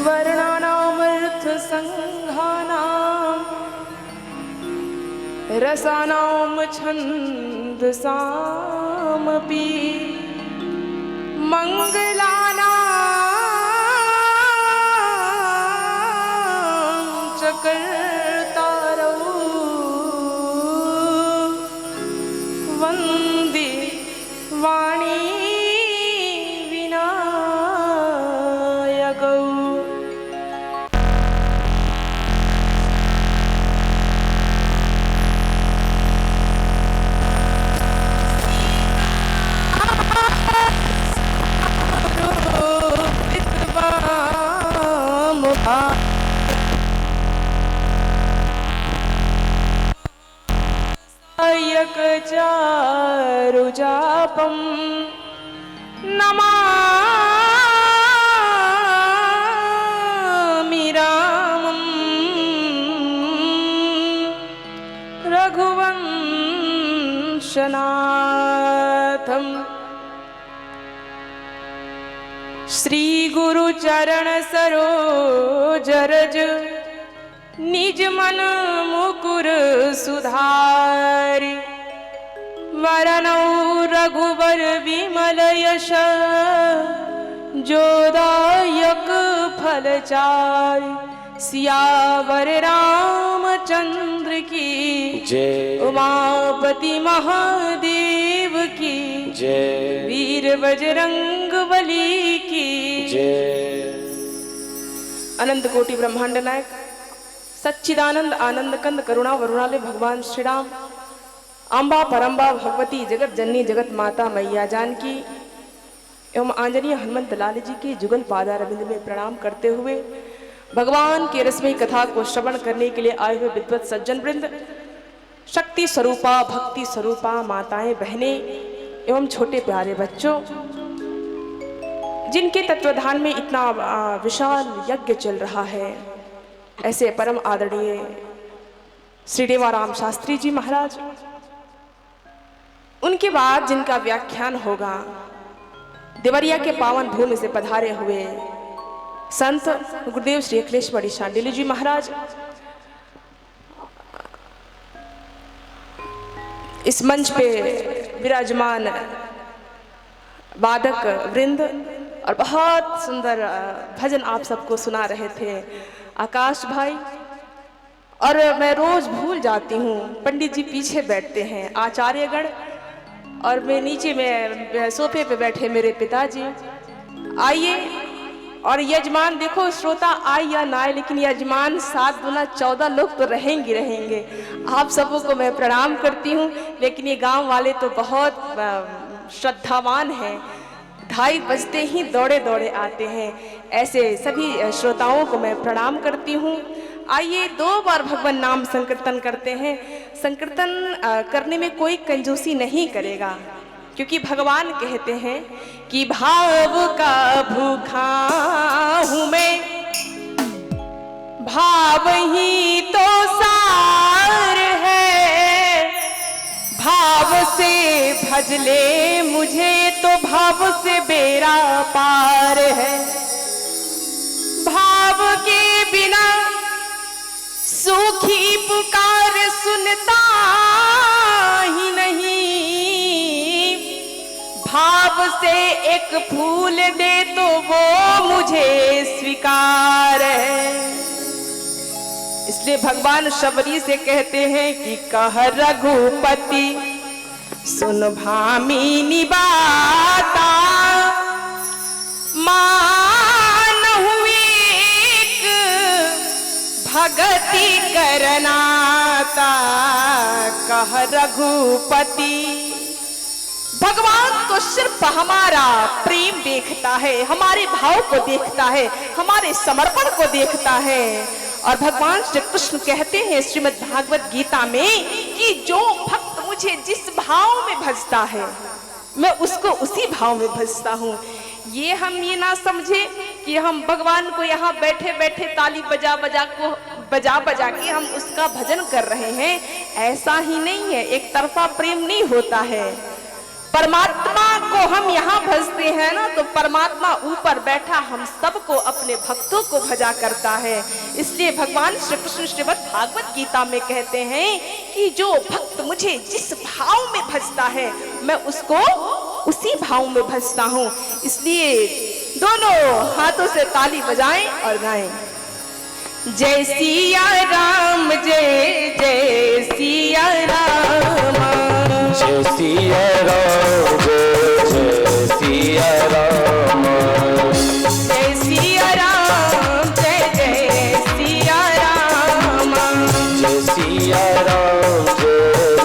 वर्णानामर्थसंघानां रसानां छन्दसामपि मंगलानां च कर्तारौ वन्दे वाणी विनायकौ। चारुजापं नमामि रामं रघुवंशनाथं। श्री गुरु चरण सरोज रज निज मन मुकुर सुधारि वरनौ रघुवर विमल यश जोदायक फलचारि। सियावर रामचंद्र की जय, उमापति महादेव की जय, वीर बजरंग बली की जय। अनंत कोटि ब्रह्मांड नायक सच्चिदानंद आनंद कंद करुणा वरुणालय भगवान श्री राम, अम्बा परम्बा भगवती जगत जननी जगत माता मैया जानकी एवं आंजनीय हनुमंत लाल जी के जुगल पादारविंद में प्रणाम करते हुए भगवान के रसमयी कथा को श्रवण करने के लिए आए हुए विद्वत सज्जन वृंद, शक्ति स्वरूपा भक्ति स्वरूपा माताएं बहनें एवं छोटे प्यारे बच्चों, जिनके तत्वधान में इतना विशाल यज्ञ चल रहा है, ऐसे परम आदरणीय श्री देवाराम शास्त्री जी महाराज, उनके बाद जिनका व्याख्यान होगा देवरिया के पावन भूमि से पधारे हुए संत गुरुदेव श्री अखिलेश्वरी शांडिल्य जी महाराज, इस मंच पे विराजमान वादक वृंद और बहुत सुंदर भजन आप सबको सुना रहे थे आकाश भाई। और मैं रोज भूल जाती हूँ, पंडित जी पीछे बैठते हैं आचार्यगण, और मैं नीचे में सोफे पे बैठे मेरे पिताजी। आइए, और यजमान देखो, श्रोता आए या ना आए, लेकिन यजमान 7 दूना 14 लोग तो रहेंगे। आप सबों को मैं प्रणाम करती हूँ, लेकिन ये गांव वाले तो बहुत श्रद्धावान हैं, 2:30 बजते ही दौड़े दौड़े आते हैं। ऐसे सभी श्रोताओं को मैं प्रणाम करती हूँ। आइए 2 बार भगवान नाम संकीर्तन करते हैं। संकीर्तन करने में कोई कंजूसी नहीं करेगा, क्योंकि भगवान कहते हैं कि भाव का भूखा हूँ मैं, भाव ही तो सार है, भाव से भज ले मुझे तो भाव से बेड़ा पार है। भाव के बिना सूखी पुकार सुनता ही नहीं, भाव से एक फूल दे तो वो मुझे स्वीकार है। इसलिए भगवान शबरी से कहते हैं कि कह रघुपति सुन भामिनी बाता, मानहु एक भगति करनाता। कह रघुपति, भगवान तो सिर्फ हमारा प्रेम देखता है, हमारे भाव को देखता है, हमारे समर्पण को देखता है। और भगवान श्री कृष्ण कहते हैं श्रीमद् भागवत गीता में कि जो भक्त मुझे जिस भाव में भजता है मैं उसको उसी भाव में भजता हूँ। ये हम ये ना समझे कि हम भगवान को यहाँ बैठे बैठे ताली बजा बजा के हम उसका भजन कर रहे हैं, ऐसा ही नहीं है। एक तरफा प्रेम नहीं होता है। परमात्मा को हम यहाँ भजते हैं ना, तो परमात्मा ऊपर बैठा हम सबको, अपने भक्तों को भजा करता है। इसलिए भगवान श्री कृष्ण श्रीमद् भागवत गीता में कहते हैं कि जो भक्त मुझे जिस भाव में भजता है, मैं उसको उसी भाव में भजता हूँ। इसलिए दोनों हाथों से ताली बजाएं और गाएं, जय सिया राम, जय जय सिया राम, जय सिया राम, जय जय सिया राम, जय सिया राम, जय जय सिया राम, जय सिया राम, जय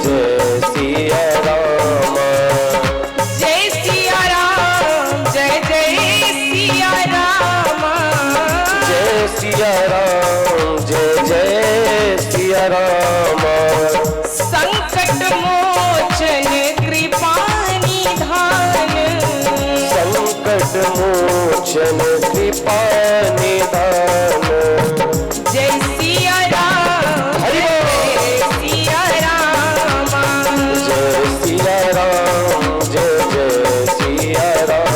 जय सिया राम, जय सिया राम, जय जय सिया राम, जय सिया राम, जय जय सिया राम, संकट मोचन कृपा निधान, संकट मोचन कृपा निधान, जय सिया राम, जय सिया राम, जय सिया राम, जय जय सिया राम,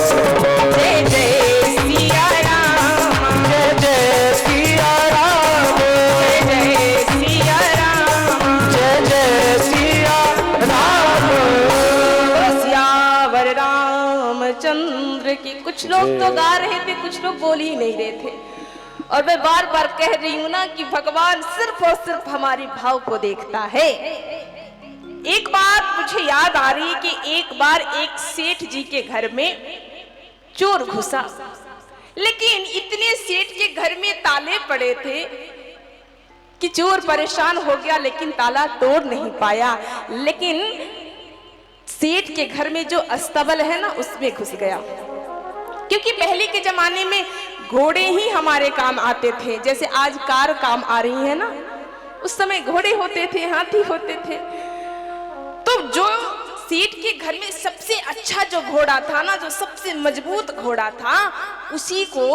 जय जय सिया राम, जय जय सिया राम, जय सिया राम, जय जय सिया राम। सियावर रामचंद्र की। कुछ लोग तो गा रहे थे, कुछ लोग बोल ही नहीं रहे थे। और मैं बार बार कह रही हूं ना कि भगवान सिर्फ और सिर्फ हमारे भाव को देखता है। एक बात मुझे याद आ रही कि एक बार एक सेठ जी के घर में चोर घुसा, लेकिन इतने सेठ के घर में ताले पड़े थे कि चोर परेशान हो गया, लेकिन ताला तोड़ नहीं पाया। लेकिन सेठ के घर में जो अस्तबल है ना, उसमें घुस गया। क्योंकि पहले के जमाने में घोड़े ही हमारे काम आते थे, जैसे आज कार काम आ रही है ना, उस समय घोड़े होते थे, हाथी होते थे। तो जो सेठ के घर में सबसे अच्छा जो घोड़ा था ना, जो सबसे मजबूत घोड़ा था, उसी को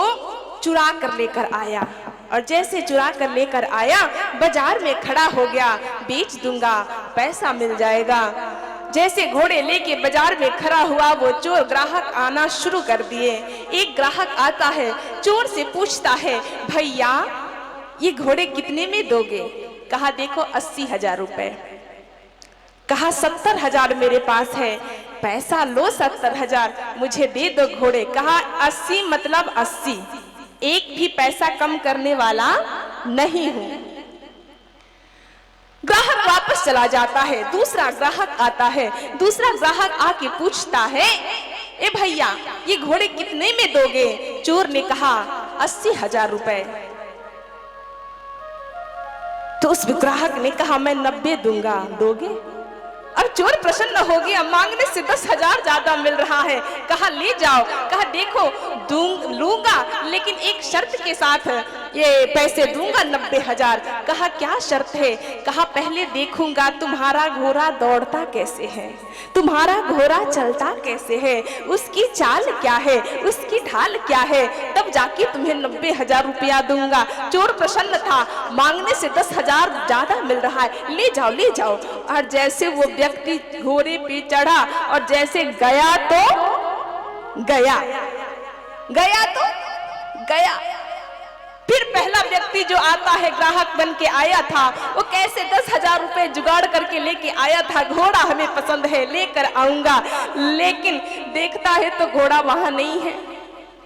चुरा कर लेकर आया। और जैसे चुरा कर लेकर आया, बाजार में खड़ा हो गया, बेच दूंगा, पैसा मिल जाएगा। जैसे घोड़े लेके बाजार में खड़ा हुआ, वो चोर ग्राहक आना शुरू कर दिए। एक ग्राहक आता है, चोर से पूछता है, भैया ये घोड़े कितने में दोगे? कहा देखो 80,000 रुपए। कहा 70,000 मेरे पास है। पैसा लो 70,000, मुझे दे दो घोड़े। कहा 80 मतलब 80, एक भी पैसा कम करने वाला नहीं हूं। ग्राहक वापस चला जाता है, दूसरा ग्राहक आता है। दूसरा ग्राहक आके पूछता है, ए भैया ये घोड़े कितने में दोगे? चोर ने कहा 80,000 रुपए। तो उस ग्राहक ने कहा मैं 90 दूंगा, दोगे? अब चोर प्रसन्न हो गया, मांगने से 10,000 ज्यादा मिल रहा है। कहा ले जाओ। कहा देखो लूंगा, लेकिन एक शर्त के साथ ये पैसे दूंगा 90,000। कहा क्या शर्त है? कहा पहले देखूंगा तुम्हारा घोड़ा दौड़ता कैसे है, तुम्हारा घोड़ा चलता कैसे है, उसकी चाल क्या है, उसकी ढाल क्या है, तब जाके तुम्हें 90,000 रुपया दूंगा। चोर प्रसन्न था, मांगने से 10,000 ज्यादा मिल रहा है, ले जाओ ले जाओ। और जैसे वो व्यक्ति घोड़े पे चढ़ा और जैसे गया तो गया, गया तो गया। फिर पहला व्यक्ति जो आता है, ग्राहक बन के आया था, वो कैसे 10,000 रुपए जुगाड़ करके लेके आया था। घोड़ा हमें पसंद है, लेकर आऊंगा। लेकिन देखता है तो घोड़ा वहां नहीं है।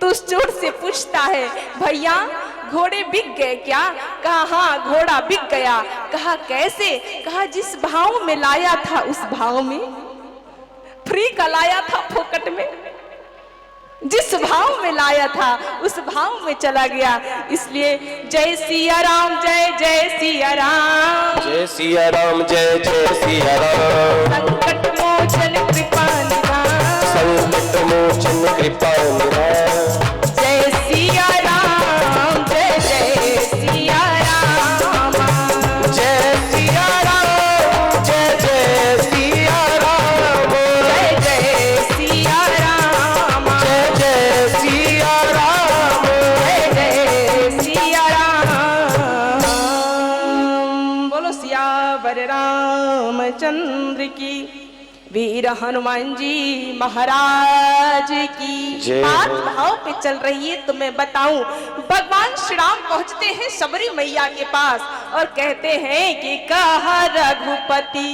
तो उस चोर से पूछता है, भैया घोड़े बिक गए क्या? कहा हाँ घोड़ा बिक गया। कहा कैसे? कहा जिस भाव में लाया था उस भाव में, फ्री का लाया था, फोकट में। जिस भाव में लाया था उस भाव में चला गया। इसलिए जय सिया राम, जय जय सिया राम, जय सिया राम, जय जय सिया राम, संकट मोचन कृपा निधान, संकट मोचन कृपा निधान, जय सिया राम, जय जय सिया राम, जय सिया राम, जय जय सिया राम, जय जय सिया राम, जय जय सिया राम, जय जय सिया राम। बोलो सियावर रामचंद्र की। वीर हनुमान जी महाराज की जय। बात भाव पे चल रही है तो मैं बताऊं, भगवान श्री राम पहुंचते हैं शबरी मैया के पास और कहते हैं कि कहा रघुपति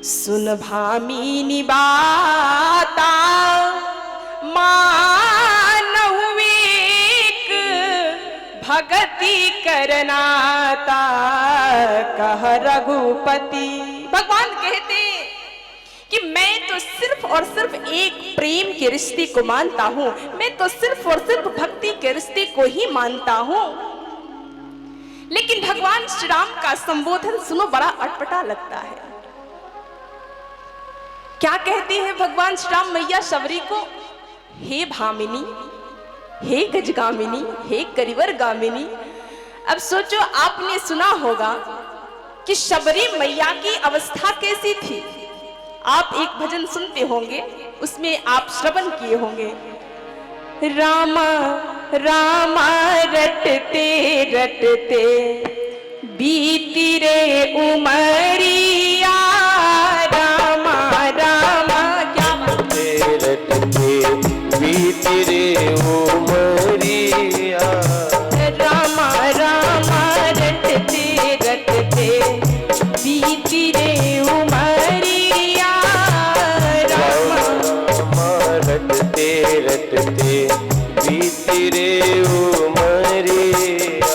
सुन भामिनी बाता, मानहु एक भगति करनाता। कह रघुपति, भगवान कहते कि मैं तो सिर्फ और सिर्फ एक प्रेम के रिश्ते को मानता हूं, मैं तो सिर्फ और सिर्फ भक्ति के रिश्ते को ही मानता हूं। लेकिन भगवान श्री राम का संबोधन सुनो, बड़ा अटपटा लगता है। क्या कहती है भगवान श्री राम मैया शबरी को? हे भामिनी, हे गजगामिनी, हे करिवर गामिनी। अब सोचो, आपने सुना होगा कि शबरी मैया की अवस्था कैसी थी। आप एक भजन सुनते होंगे, उसमें आप श्रवण किए होंगे, रामा रामा रटते रटते बीती रे उमरिया। रामा रामा क्या रटते बीती रे उमरिया। रामा रामा रटते रटते बीती रे उमरिया। रामा रटते रटते बीती रे उमरिया।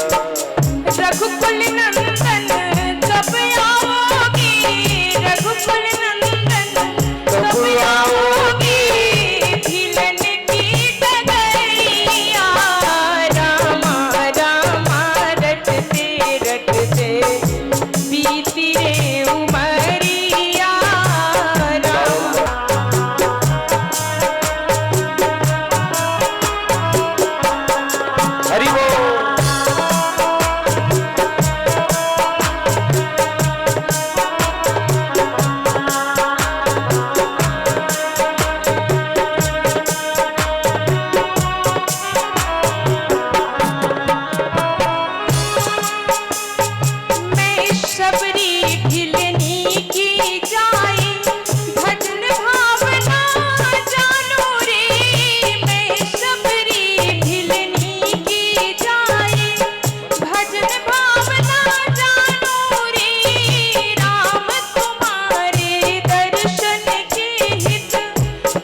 रघुकुल नंदन कब आओगी, रघुकुल नंदन कब आओगी, भिलन की डगरिया। रामा रामा रटते रटते बीती रे उमरिया। हरि बोल। मैं शबरी भिलनी की जाए, भजन भावना जानो रे। मैं शबरी भिलनी की जाए, भजन भावना जानो रे। राम तुम्हारे दर्शन के हित,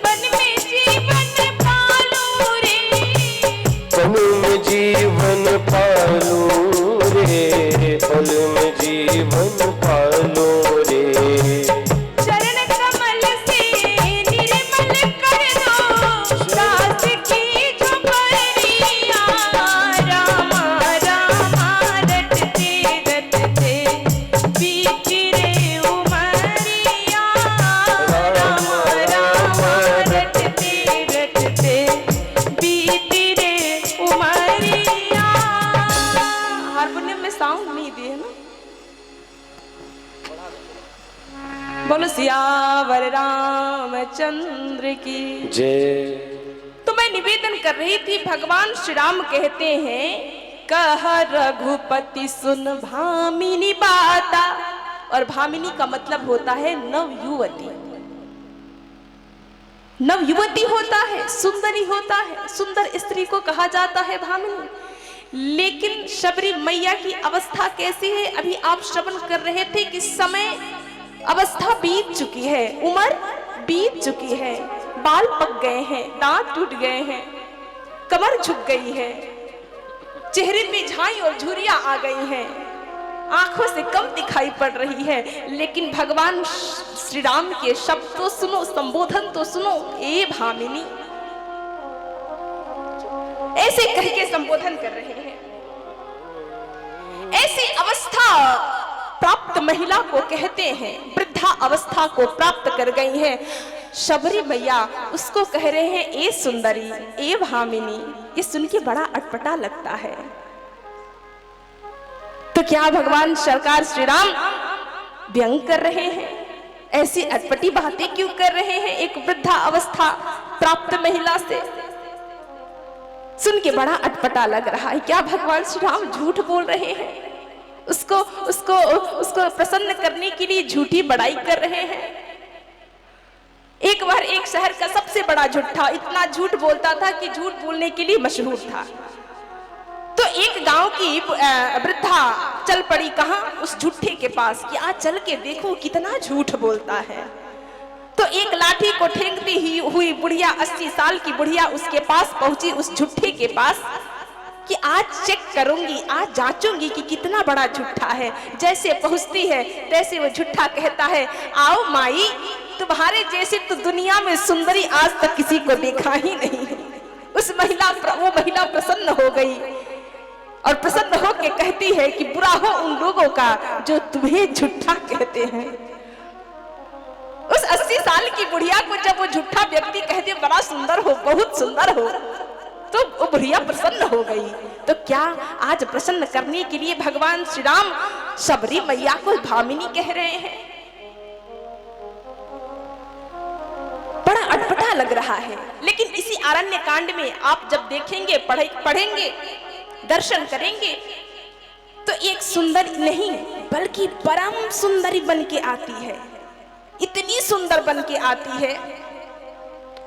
मन में जीवन पालो रे। पल में जीवन पालो रे, पल में जीवन पालो रे। चरण कमल से निर्मल कर दो दास की झुमरिया। रामा रामा रटते रटते बीती रे उमरिया। रामा रामा रटते रटते बीती रे उमरिया। हारमोनियम में साउंड नहीं दिए ना। बोलो सियावर रामचंद्र की। जय। तो मैं निवेदन कर रही थी, भगवान श्री राम कहते हैं कह रघुपति सुन भामिनी बाता। और भामिनी का मतलब होता है नव युवती। नव युवती होता है, सुंदरी होता है, सुंदर स्त्री को कहा जाता है भामिनी। लेकिन शबरी मैया की अवस्था कैसी है? अभी आप श्रवण कर रहे थे कि समय अवस्था बीत चुकी है, उम्र बीत चुकी है, बाल पक गए हैं, दांत टूट गए हैं, कमर झुक गई है, चेहरे में झाई और झुर्रियां आ गई हैं, आंखों से कम दिखाई पड़ रही है। लेकिन भगवान श्री राम के शब्द तो सुनो, संबोधन तो सुनो, ए भामिनी, ऐसे कह के संबोधन कर रहे हैं। ऐसी अवस्था प्राप्त महिला को कहते हैं, वृद्धा अवस्था को प्राप्त कर गई है शबरी मैया। उसको कह रहे हैं ए सुंदरी, ए भामिनी। ये सुन के बड़ा अटपटा लगता है। तो क्या भगवान सरकार श्री राम व्यंग कर रहे हैं? ऐसी अटपटी बातें क्यों कर रहे हैं एक वृद्धा अवस्था प्राप्त महिला से? सुन के बड़ा अटपटा लग रहा है। क्या भगवान श्री राम झूठ बोल रहे हैं? उसको प्रसन्न करने के लिए झूठी बड़ाई कर रहे हैं? एक बार एक शहर का सबसे बड़ा झूठा इतना झूठ बोलता था कि झूठ बोलने के लिए मशहूर था। तो एक गांव की वृद्धा चल पड़ी कहां, उस झूठे के पास कि आज चल के देखो कितना झूठ बोलता है। तो एक लाठी को ठेंगती हुई बुढ़िया 80 साल की बुढ़िया उसके पास पहुंची, उस झूठे के पास, कि आज चेक करूंगी, आज जांचूंगी कि कितना बड़ा झूठा है। जैसे पहुंचती है तैसे वो झूठा कहता है, आओ माई, तुम्हारे जैसे तो दुनिया में सुंदरी आज तक किसी को देखा ही नहीं। वो महिला प्रसन्न हो गई और प्रसन्न होकर कहती है कि बुरा हो उन लोगों का जो तुम्हें झूठा कहते हैं। उस 80 साल की बुढ़िया को जब वो झूठा व्यक्ति कहते बड़ा सुंदर हो, बहुत सुंदर हो, तो वो बुढ़िया प्रसन्न हो गई। तो क्या आज प्रसन्न करने के लिए भगवान श्री राम शबरी मैया को भामिनी कह रहे हैं? बड़ा अटपटा लग रहा है। लेकिन इसी आरण्य कांड में आप जब देखेंगे, पढ़ेंगे, दर्शन करेंगे, तो एक सुंदरी नहीं बल्कि परम सुंदरी बन के आती है। इतनी सुंदर बन के आती है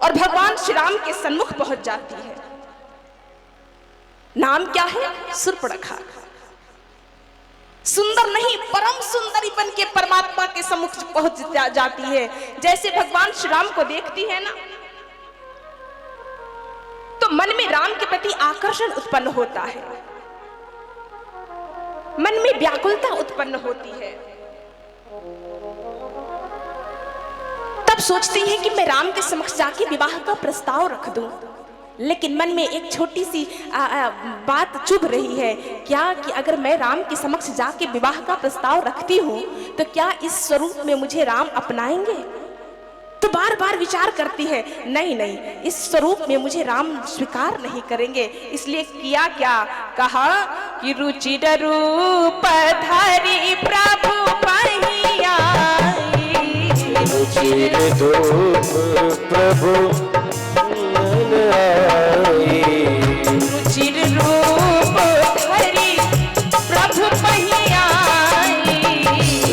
और भगवान श्री राम के सन्मुख पहुंच जाती है। नाम क्या है? शूर्पणखा। सुंदर नहीं, परम सुंदरी बन के परमात्मा के सम्मुख पहुंच जाती है। जैसे भगवान श्री राम को देखती है ना, तो मन में राम के प्रति आकर्षण उत्पन्न होता है, मन में व्याकुलता उत्पन्न होती है। तब सोचती है कि मैं राम के समक्ष जाके विवाह का प्रस्ताव रख दूं। लेकिन मन में एक छोटी सी बात चुभ रही है, क्या कि अगर मैं राम के समक्ष जाके विवाह का प्रस्ताव रखती हूँ तो क्या इस स्वरूप में मुझे राम अपनाएंगे? तो बार बार विचार करती है, नहीं नहीं, इस स्वरूप में मुझे राम स्वीकार नहीं करेंगे। इसलिए किया क्या, कहा कि रुचिर रूप धरि प्रभु पहिया, रुचिर रूप प्रभु रुचिर रूप धरि प्रभु पहिया,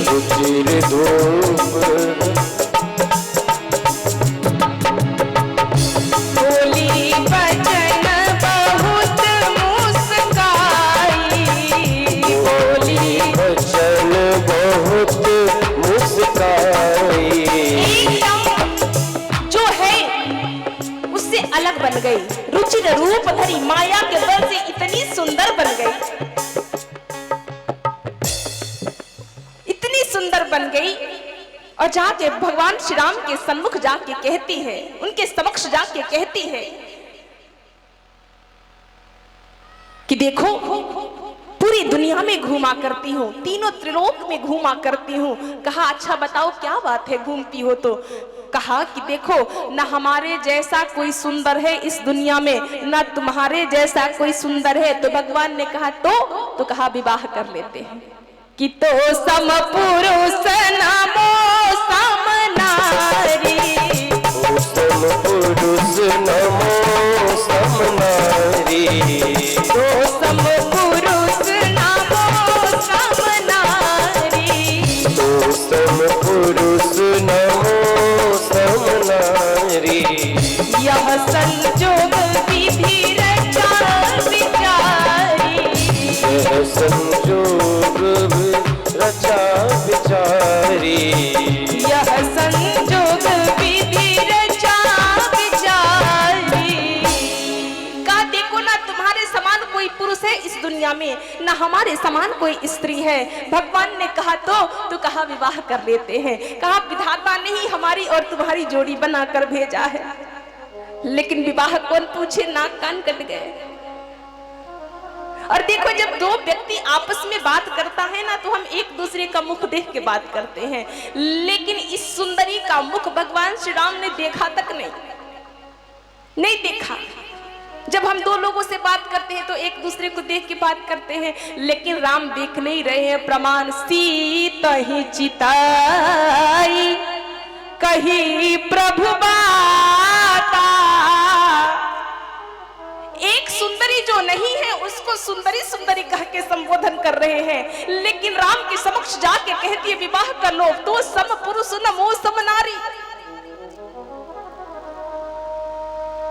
रुचिर रूप बोली वचन बहुत मुस्काई, बोली वचन बहुत मुस्काई। जो है उससे अलग बन गई, रुचिर रूप धरी माया के बल से इतनी सुंदर बन गई, इतनी सुंदर बन गई। और जाके भगवान श्री राम के सन्मुख जाके कहती है, उनके समक्ष जाके कहती है कि देखो पूरी दुनिया में घूमा करती हूँ, तीनों त्रिलोक में घूमा करती हूँ। कहा अच्छा बताओ क्या बात है घूमती हो? तो कहा कि देखो न हमारे जैसा कोई सुंदर है इस दुनिया में, न तुम्हारे जैसा कोई सुंदर है। तो भगवान ने कहा तो कहा विवाह कर लेते हैं। कि तो सम पुरुष नमो सम नारी, सम पुरुष नमो सम नारी, तो सम पुरुष नमो सम नारी, तो सम पुरुष नमो सम नारी। यह संजोग विधि रचा विचारी, यह संजोग रचा विचारी, यह संजोग विधि रचा विचारी। का देखो ना तुम्हारे समान कोई पुरुष है इस दुनिया में, ना हमारे समान कोई स्त्री है। भगवान ने कहा तो कहा विवाह कर लेते हैं। कहा विधाता ने ही हमारी और तुम्हारी जोड़ी बनाकर भेजा है। लेकिन विवाह कौन पूछे, नाक कान कट गए। और देखो जब दो व्यक्ति आपस में बात करता है ना, तो हम एक दूसरे का मुख देख के बात करते हैं। लेकिन इस सुंदरी का मुख भगवान श्री राम ने देखा तक नहीं देखा। जब हम दो लोगों से बात करते हैं तो एक दूसरे को देख के बात करते हैं, लेकिन राम देख नहीं रहे हैं। प्रमाण सीत ही चिताई कही प्रभु बाता। एक सुंदरी जो नहीं है उसको सुंदरी सुंदरी कह के संबोधन कर रहे हैं, लेकिन राम के समक्ष जाके कहती है विवाह कर लो। तो सम पुरुष नमो सम नारी,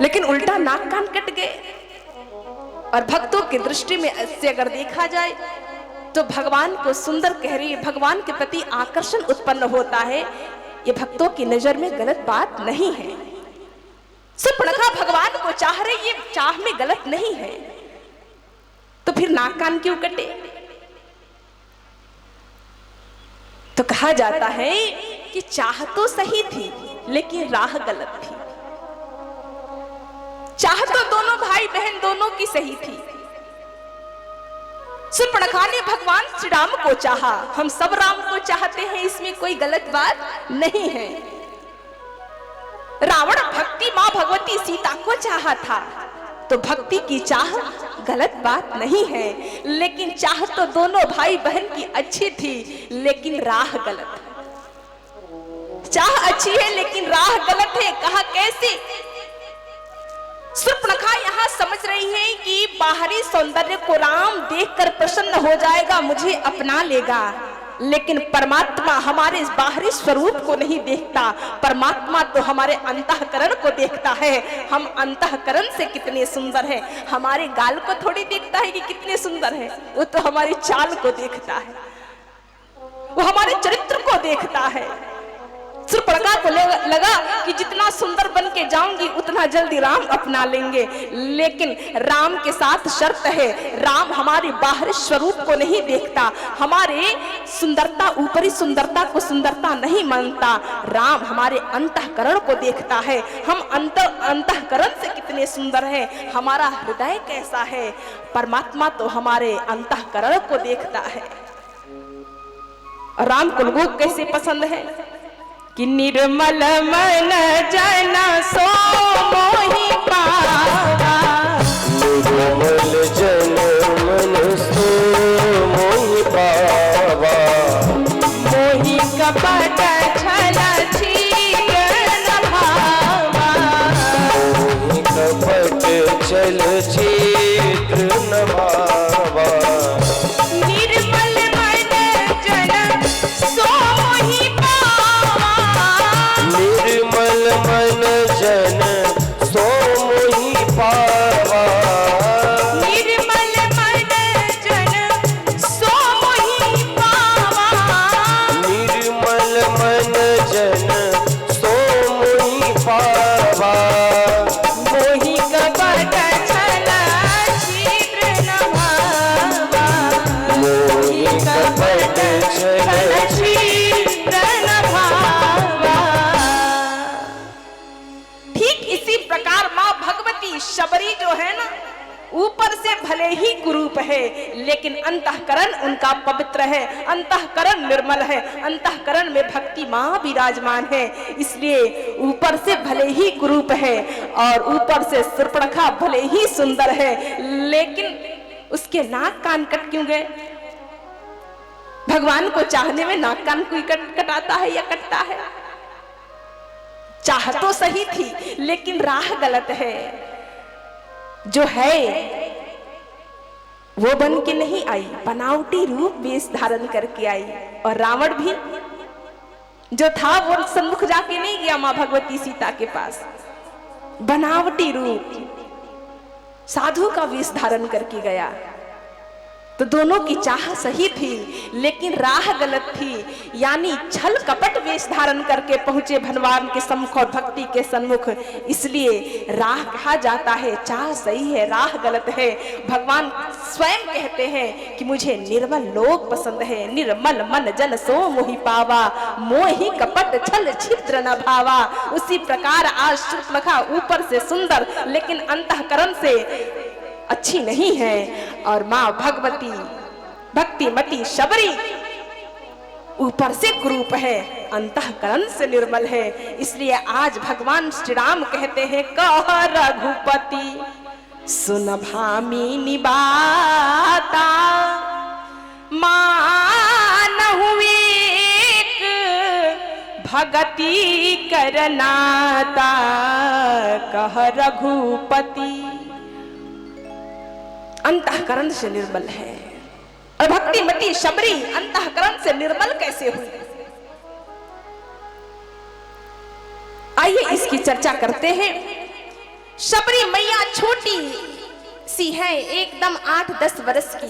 लेकिन उल्टा नाक कान कट गए। और भक्तों की दृष्टि में से अगर देखा जाए तो भगवान को सुंदर कह रही है, भगवान के प्रति आकर्षण उत्पन्न होता है, ये भक्तों की नजर में गलत बात नहीं है। सुपर्णखा भगवान को चाह रही, ये चाह में गलत नहीं है, तो फिर नाक कान क्यों कटे? तो कहा जाता है कि चाह तो सही थी लेकिन राह गलत थी। चाह तो दोनों भाई बहन दोनों की सही थी। सुपर्णखा ने भगवान श्री राम को चाहा, हम सब राम को चाहते हैं, इसमें कोई गलत बात नहीं है। रावण भक्ति मां भगवती सीता को चाहा था, तो भक्ति की चाह गलत बात नहीं है, लेकिन चाह तो दोनों भाई बहन की अच्छी थी, लेकिन राह गलत है। चाह अच्छी है लेकिन राह गलत है। कहा कैसे? सुपर्णखा यहाँ समझ रही है कि बाहरी सौंदर्य को राम देखकर प्रसन्न हो जाएगा, मुझे अपना लेगा, लेकिन परमात्मा हमारे इस बाहरी स्वरूप को नहीं देखता। परमात्मा तो हमारे अंतःकरण को देखता है। हम अंतःकरण से कितने सुंदर हैं, हमारे गाल को थोड़ी देखता है कि कितने सुंदर है, वो तो हमारी चाल को देखता है, वो हमारे चरित्र को देखता है। सुपर्णखा को लगा कि जितना सुंदर बन के जाऊंगी उतना जल्दी राम अपना लेंगे, लेकिन राम के साथ शर्त है, राम हमारे बाहरी स्वरूप को नहीं देखता, हमारे सुंदरता ऊपरी सुंदरता को सुंदरता नहीं मानता, राम हमारे अंतःकरण को देखता है। हम अंतःकरण से कितने सुंदर हैं, हमारा हृदय कैसा है, परमात्मा तो हमारे अंतःकरण को देखता है। राम को लोग कैसे पसंद है कि निर्मल मन जन सो मोहि पावा, निर्मल जन मन सो मोहि पावा, मोहि कपट छल छिद्र न भावा, मोहि कपट छल छिद्र न भावा, निर्मल मन जन सो मोहि पावा, निर्मल मन जन सो मोहि पावा, निर्मल मन जन सो मोहि पावा, निर्मल मन जन सो मोहि पावा, मोहि कपट छल छिद्र न भावा, मोहि कपट छल छिद्र न भावा। ठीक इसी प्रकार मां भगवती शबरी जो है ना, ऊपर से भले ही कुरूप है, लेकिन अंतःकरण उनका पवित्र है, अंतःकरण निर्मल है, अंतःकरण में भक्ति मां विराजमान है। इसलिए ऊपर से भले ही कुरूप है और ऊपर से सुपर्णखा भले ही सुंदर है, लेकिन उसके नाक कान कट क्यों गए? भगवान को चाहने में नाक कान कोई कटाता है या कटता है? चाह तो सही थी लेकिन राह गलत है। जो है वो बन के नहीं आई, बनावटी रूप वेश धारण करके आई। और रावण भी जो था वो सम्मुख जाके नहीं गया मां भगवती सीता के पास, बनावटी रूप साधु का वेश धारण करके गया। तो दोनों की चाह सही थी लेकिन राह गलत थी, यानी छल कपट वेश धारण करके पहुंचे भगवान के सम्मुख और भक्ति के सम्मुख। इसलिए राह कहा जाता है, चाह सही है राह गलत है। भगवान स्वयं कहते हैं कि मुझे निर्मल लोग पसंद है, निर्मल मन जन सो मोहि पावा, मोहि कपट छल छिद्र न भावा। उसी प्रकार आज सुपर्णखा ऊपर से सुंदर लेकिन अंतःकरण से अच्छी नहीं है, और मां भगवती भक्तिमती शबरी ऊपर से कुरूप है, अंतःकरण से निर्मल है। इसलिए आज भगवान श्री राम कहते हैं, कह रघुपति सुन भामिनी बाता, मानहु एक भगति करनाता, कह रघुपति। अंतःकरण से निर्मल है, और भक्तिमती शबरी अंतःकरण से निर्मल कैसे हुई? आइए इसकी चर्चा करते हैं। शबरी मैया छोटी सी है, एकदम 8-10 वर्ष की।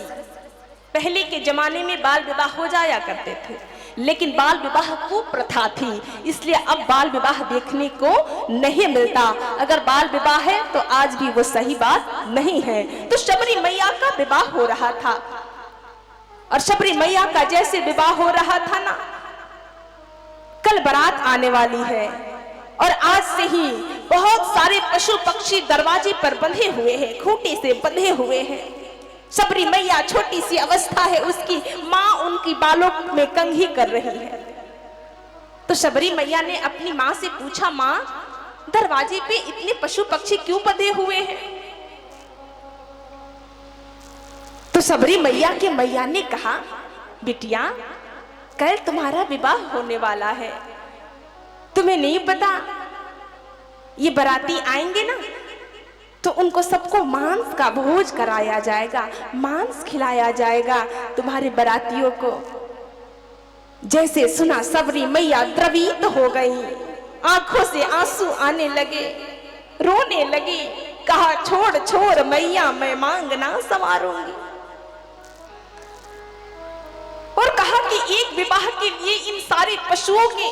पहले के जमाने में बाल विवाह हो जाया करते थे, लेकिन बाल विवाह कुप्रथा थी, इसलिए अब बाल विवाह देखने को नहीं मिलता। अगर बाल विवाह है तो आज भी वो सही बात नहीं है। तो शबरी मैया का विवाह हो रहा था, और शबरी मैया का जैसे विवाह हो रहा था ना, कल बारात आने वाली है, और आज से ही बहुत सारे पशु पक्षी दरवाजे पर बंधे हुए हैं, खूंटे से बंधे हुए हैं। शबरी मैया छोटी सी अवस्था है उसकी, माँ उनकी बालों में कंघी कर रही है। तो शबरी मैया ने अपनी माँ से पूछा, माँ दरवाजे पे इतने पशु पक्षी क्यों बंधे हुए हैं? तो शबरी मैया के मैया ने कहा, बिटिया कल तुम्हारा विवाह होने वाला है, तुम्हें नहीं पता ये बाराती आएंगे ना, तो उनको सबको मांस का भोज कराया जाएगा, मांस खिलाया जाएगा तुम्हारे बारातियों को। जैसे सुना शबरी मैया द्रवित हो गई, आंखों से आंसू आने लगे, रोने लगी। कहा, छोड़ छोड़ मैया, मैं मांग ना संवारूंगी। और कहा कि एक विवाह के लिए इन सारे पशुओं के,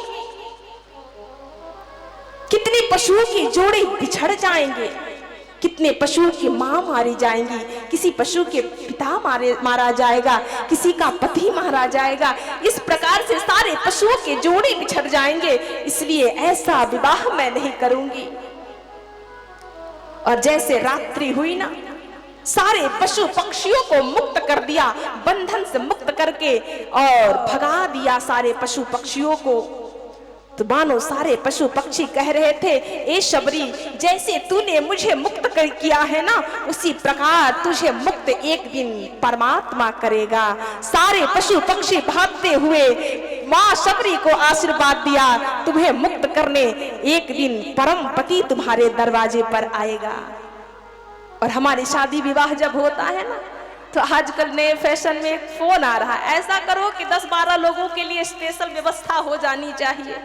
कितने पशुओं के जोड़े बिछड़ जाएंगे, कितने पशुओं की मां मारी जाएंगी, किसी पशु के पिता मारा जाएगा, किसी का पति मारा जाएगा। इस प्रकार से सारे पशुओं के जोड़े बिछड़ जाएंगे, इसलिए ऐसा विवाह मैं नहीं करूंगी। और जैसे रात्रि हुई ना, सारे पशु पक्षियों को मुक्त कर दिया, बंधन से मुक्त करके और भगा दिया सारे पशु पक्षियों को। तो मानो सारे पशु पक्षी कह रहे थे, ए शबरी, जैसे तूने मुझे मुक्त किया है ना, उसी प्रकार तुझे मुक्त एक दिन परमात्मा करेगा। सारे पशु पक्षी भागते हुए माँ शबरी को आशीर्वाद दिया, तुम्हें मुक्त करने एक दिन परम पति तुम्हारे दरवाजे पर आएगा। और हमारी शादी विवाह जब होता है ना, तो आजकल नए फैशन में एक फोन आ रहा है, ऐसा करो कि 10-12 लोगों के लिए स्पेशल व्यवस्था हो जानी चाहिए।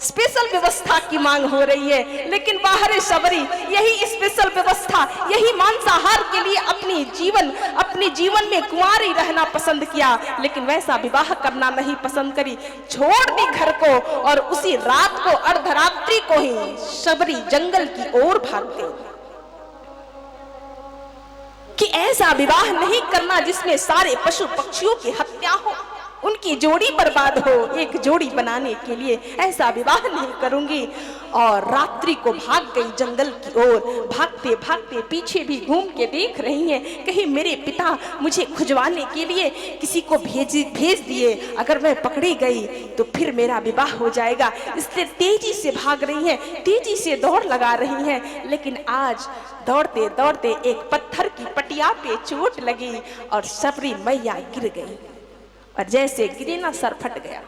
स्पेशल व्यवस्था की मांग हो रही है, लेकिन बाहर शबरी यही स्पेशल व्यवस्था, यही मांसाहार के लिए अपने जीवन में कुंवारी रहना पसंद किया, लेकिन वैसा विवाह करना नहीं पसंद करी। छोड़ दी घर को, और उसी रात को, अर्धरात्रि को ही शबरी जंगल की ओर भाग गई कि ऐसा विवाह नहीं करना जिसमें सारे पशु पक्षियों की हत्या हो, उनकी जोड़ी बर्बाद हो। एक जोड़ी बनाने के लिए ऐसा विवाह नहीं करूंगी। और रात्रि को भाग गई जंगल की ओर। भागते भागते पीछे भी घूम के देख रही हैं, कहीं मेरे पिता मुझे खुजवाने के लिए किसी को भेज दिए, अगर मैं पकड़ी गई तो फिर मेरा विवाह हो जाएगा। इसलिए तेजी से भाग रही हैं, तेजी से दौड़ लगा रही हैं। लेकिन आज दौड़ते दौड़ते एक पत्थर की पटिया पे चोट लगी और शबरी मैया गिर गई। और जैसे गिरी ना, सर फट गया,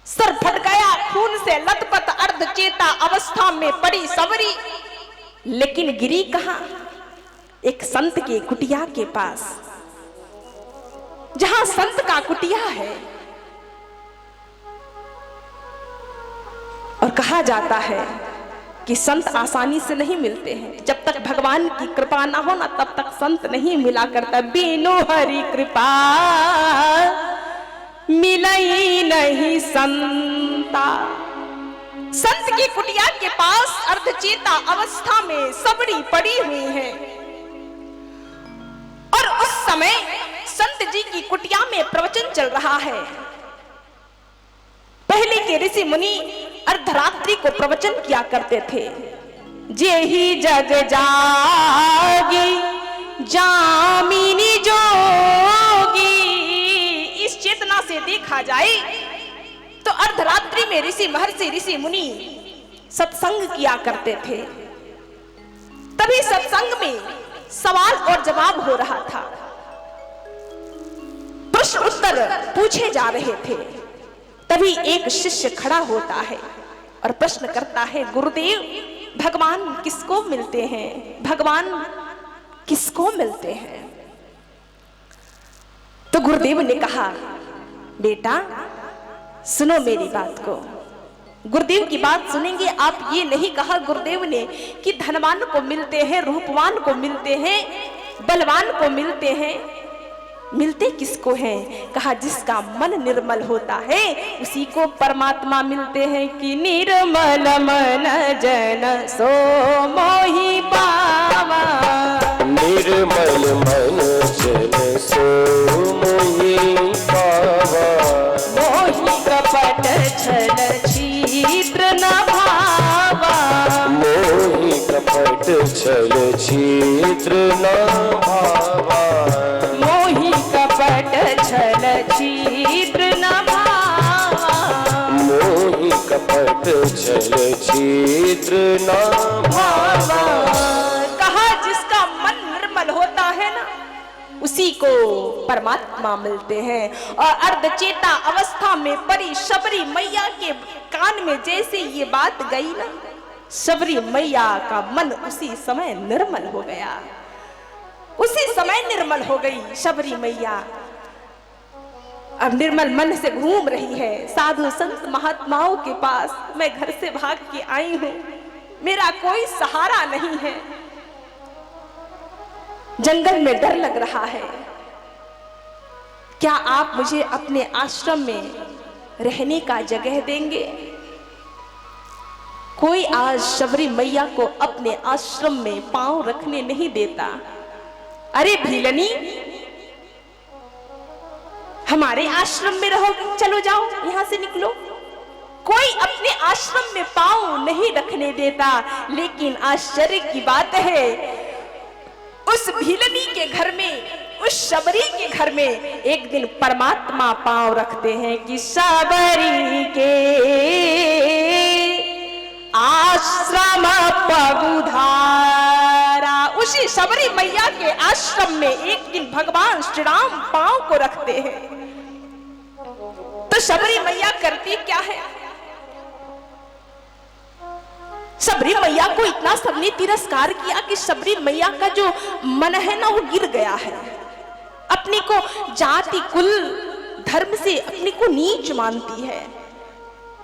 सर फट गया, खून से लथपथ अर्धचेता अवस्था में पड़ी शबरी। लेकिन गिरी कहां? एक संत के कुटिया के पास, जहां संत का कुटिया है। और कहा जाता है कि संत आसानी से नहीं मिलते हैं, जब तक भगवान की कृपा ना हो ना, तब तक संत नहीं मिला करता। बिनु हरि कृपा मिलई नहीं संता। संत की कुटिया के पास अर्धचेता अवस्था में शबरी पड़ी हुई है। और उस समय संत जी की कुटिया में प्रवचन चल रहा है। पहले के ऋषि मुनि अर्धरात्रि को प्रवचन किया करते थे। जे ही जग जागी जामिनी जोगी। इस चेतना से देखा जाए तो अर्धरात्रि में ऋषि महर्षि ऋषि मुनि सत्संग किया करते थे। तभी सत्संग में सवाल और जवाब हो रहा था, प्रश्न उत्तर पूछे जा रहे थे। तभी एक शिष्य खड़ा होता है और प्रश्न करता है, गुरुदेव भगवान किसको मिलते हैं? भगवान किसको मिलते हैं? तो गुरुदेव ने कहा, बेटा सुनो मेरी बात को। गुरुदेव की बात सुनेंगे आप। ये नहीं कहा गुरुदेव ने कि धनवान को मिलते हैं, रूपवान को मिलते हैं, बलवान को मिलते हैं, मिलते किसको हैं? कहा जिसका मन निर्मल होता है उसी को परमात्मा मिलते हैं। कि निर्मल मन जन सो मोहि पावा, निर्मल मन जन सो मोहि पावा, मोहि कपट छल छिद्र न भावा, मोहि कपट छल छिद्र न भावा, मोहि कपट छल छिद्र न भावा, मोहि कपट छल छिद्र न भावा। कहा जिसका मन निर्मल होता है ना उसी को परमात्मा मिलते हैं। और अर्धचेता अवस्था में परी शबरी मैया के कान में जैसे ये बात गई ना, शबरी मैया का मन उसी समय निर्मल हो गया, उसी समय निर्मल हो गई शबरी मैया। अब निर्मल मन से घूम रही है साधु संत महात्माओं के पास। मैं घर से भाग के आई हूं, मेरा कोई सहारा नहीं है, जंगल में डर लग रहा है, क्या आप मुझे अपने आश्रम में रहने का जगह देंगे? कोई आज शबरी मैया को अपने आश्रम में पांव रखने नहीं देता। अरे भीलनी, हमारे आश्रम में रहोगे, चलो जाओ यहां से निकलो। कोई अपने आश्रम में पांव नहीं रखने देता। लेकिन आश्चर्य की बात है उस भीलनी के घर में, उस शबरी के घर में एक दिन परमात्मा पांव रखते हैं। कि शबरी के आश्रम पगुधारा, उसी शबरी मैया के आश्रम में एक दिन भगवान श्री राम पांव को रखते हैं। तो शबरी मैया करती क्या है? शबरी मैया को इतना सबने तिरस्कार किया कि शबरी मैया का जो मन है ना वो गिर गया है। अपने को जाति कुल धर्म से अपने को नीच मानती है,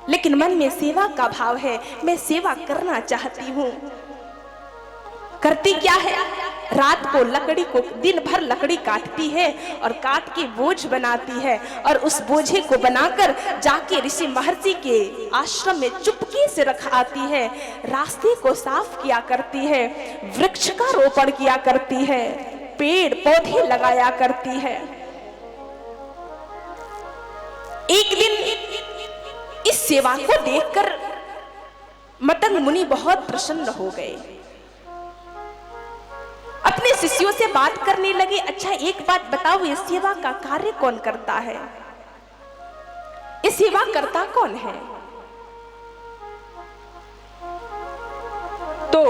लेकिन मन में सेवा का भाव है, मैं सेवा करना चाहती हूँ। करती क्या है? रात को लकड़ी को, दिन भर लकड़ी काटती है और काट के बोझ बनाती है, और उस बोझे को बनाकर जाके ऋषि महर्षि के आश्रम में चुपके से रख आती है। रास्ते को साफ किया करती है, वृक्ष का रोपण किया करती है, पेड़ पौधे लगाया करती है। एक दिन इस सेवा को देखकर मतंग मुनि बहुत प्रसन्न हो गए। अपने शिष्यों से बात करने लगे, अच्छा एक बात बताओ, इस सेवा का कार्य कौन करता है? इस सेवा करता कौन है? तो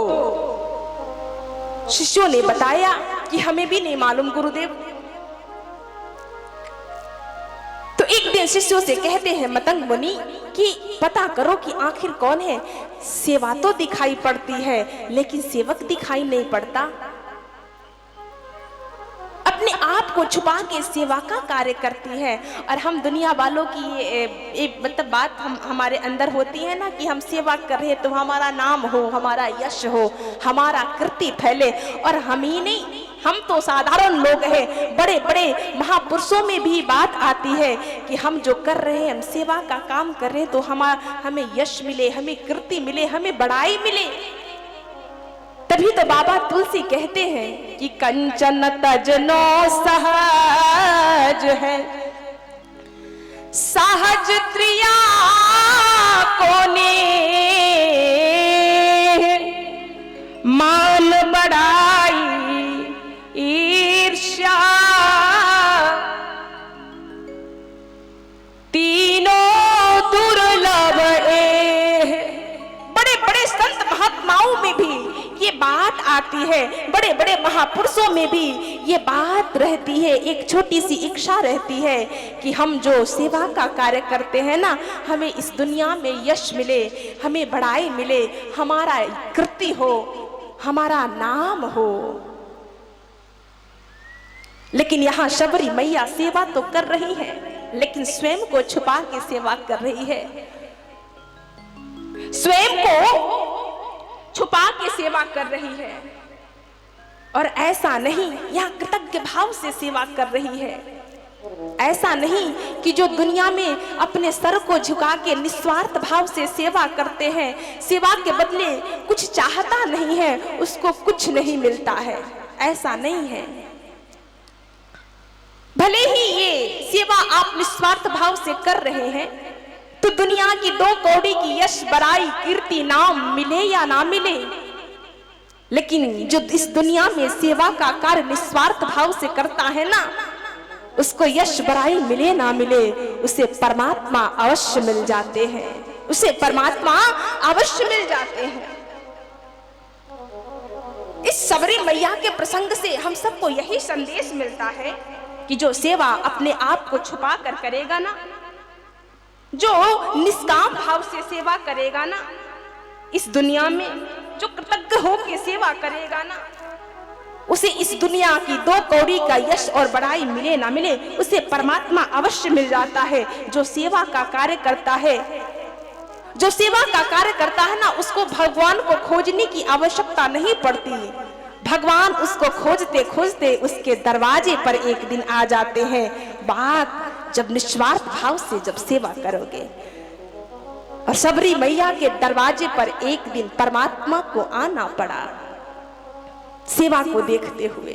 शिष्यों ने बताया कि हमें भी नहीं मालूम गुरुदेव। तो एक दिन शिष्यों से कहते हैं मतंग मुनि कि पता करो कि आखिर कौन है। सेवा तो दिखाई पड़ती है लेकिन सेवक दिखाई नहीं पड़ता। अपने आप को छुपा के सेवा का कार्य करती है। और हम दुनिया वालों की ये मतलब बात हमारे अंदर होती है ना कि हम सेवा कर रहे हैं तो हमारा नाम हो, हमारा यश हो, हमारा कीर्ति फैले। और हम ही नहीं, हम तो साधारण लोग हैं। बड़े बड़े महापुरुषों में भी बात आती है कि हम जो कर रहे हैं, हम सेवा का काम कर रहे हैं तो हमें यश मिले, हमें कीर्ति मिले, हमें बड़ाई मिले। तभी तो बाबा तुलसी कहते हैं कि कंचन तजनो सहज है, सहज त्रिया कोने, मान बड़ाई ईर्ष्या तीनों दुर्लभ बड़े बड़े संत महात्माओं में भी ये बात आती है, बड़े बड़े महापुरुषों में भी ये बात रहती है। एक छोटी सी इच्छा रहती है कि हम जो सेवा का कार्य करते हैं ना, हमें इस दुनिया में यश मिले, हमें बड़ाई मिले, हमारा कीर्ति हो, हमारा नाम हो। लेकिन यहाँ शबरी मैया सेवा तो कर रही है लेकिन स्वयं को छुपा के सेवा कर रही है। स्वयं को छुपा के सेवा कर रही है, और ऐसा नहीं, यह कृतज्ञ भाव से सेवा कर रही है। ऐसा नहीं कि जो दुनिया में अपने सर को झुका के निस्वार्थ भाव से सेवा करते हैं, सेवा के बदले कुछ चाहता नहीं है, उसको कुछ नहीं मिलता है, ऐसा नहीं है। भले ही ये सेवा आप निस्वार्थ भाव से कर रहे हैं तो दुनिया की 2 कौड़ी की यश, बड़ाई, कीर्ति, नाम मिले या ना मिले, लेकिन जो इस दुनिया में सेवा का कार्य निस्वार्थ भाव से करता है ना, उसको यश बड़ाई मिले ना मिले, उसे परमात्मा अवश्य मिल जाते हैं, उसे परमात्मा अवश्य मिल जाते हैं। इस सबरी मैया के प्रसंग से हम सबको यही संदेश मिलता है कि जो सेवा अपने आप को छुपा कर करेगा ना, जो निष्काम भाव से सेवा करेगा ना, इस दुनिया में जो कृतज्ञ होकर सेवा करेगा ना, उसे इस दुनिया की 2 कौड़ी का यश और बड़ाई मिले ना मिले, उसे परमात्मा अवश्य मिल जाता है। जो सेवा का कार्य करता है, जो सेवा का कार्य करता है ना, उसको भगवान को खोजने की आवश्यकता नहीं पड़ती। भगवान उसको खोजते खोजते उसके दरवाजे पर एक दिन आ जाते हैं। बात जब निस्वार्थ भाव से जब सेवा करोगे, और सबरी मैया के दरवाजे पर एक दिन परमात्मा को आना पड़ा सेवा को देखते हुए।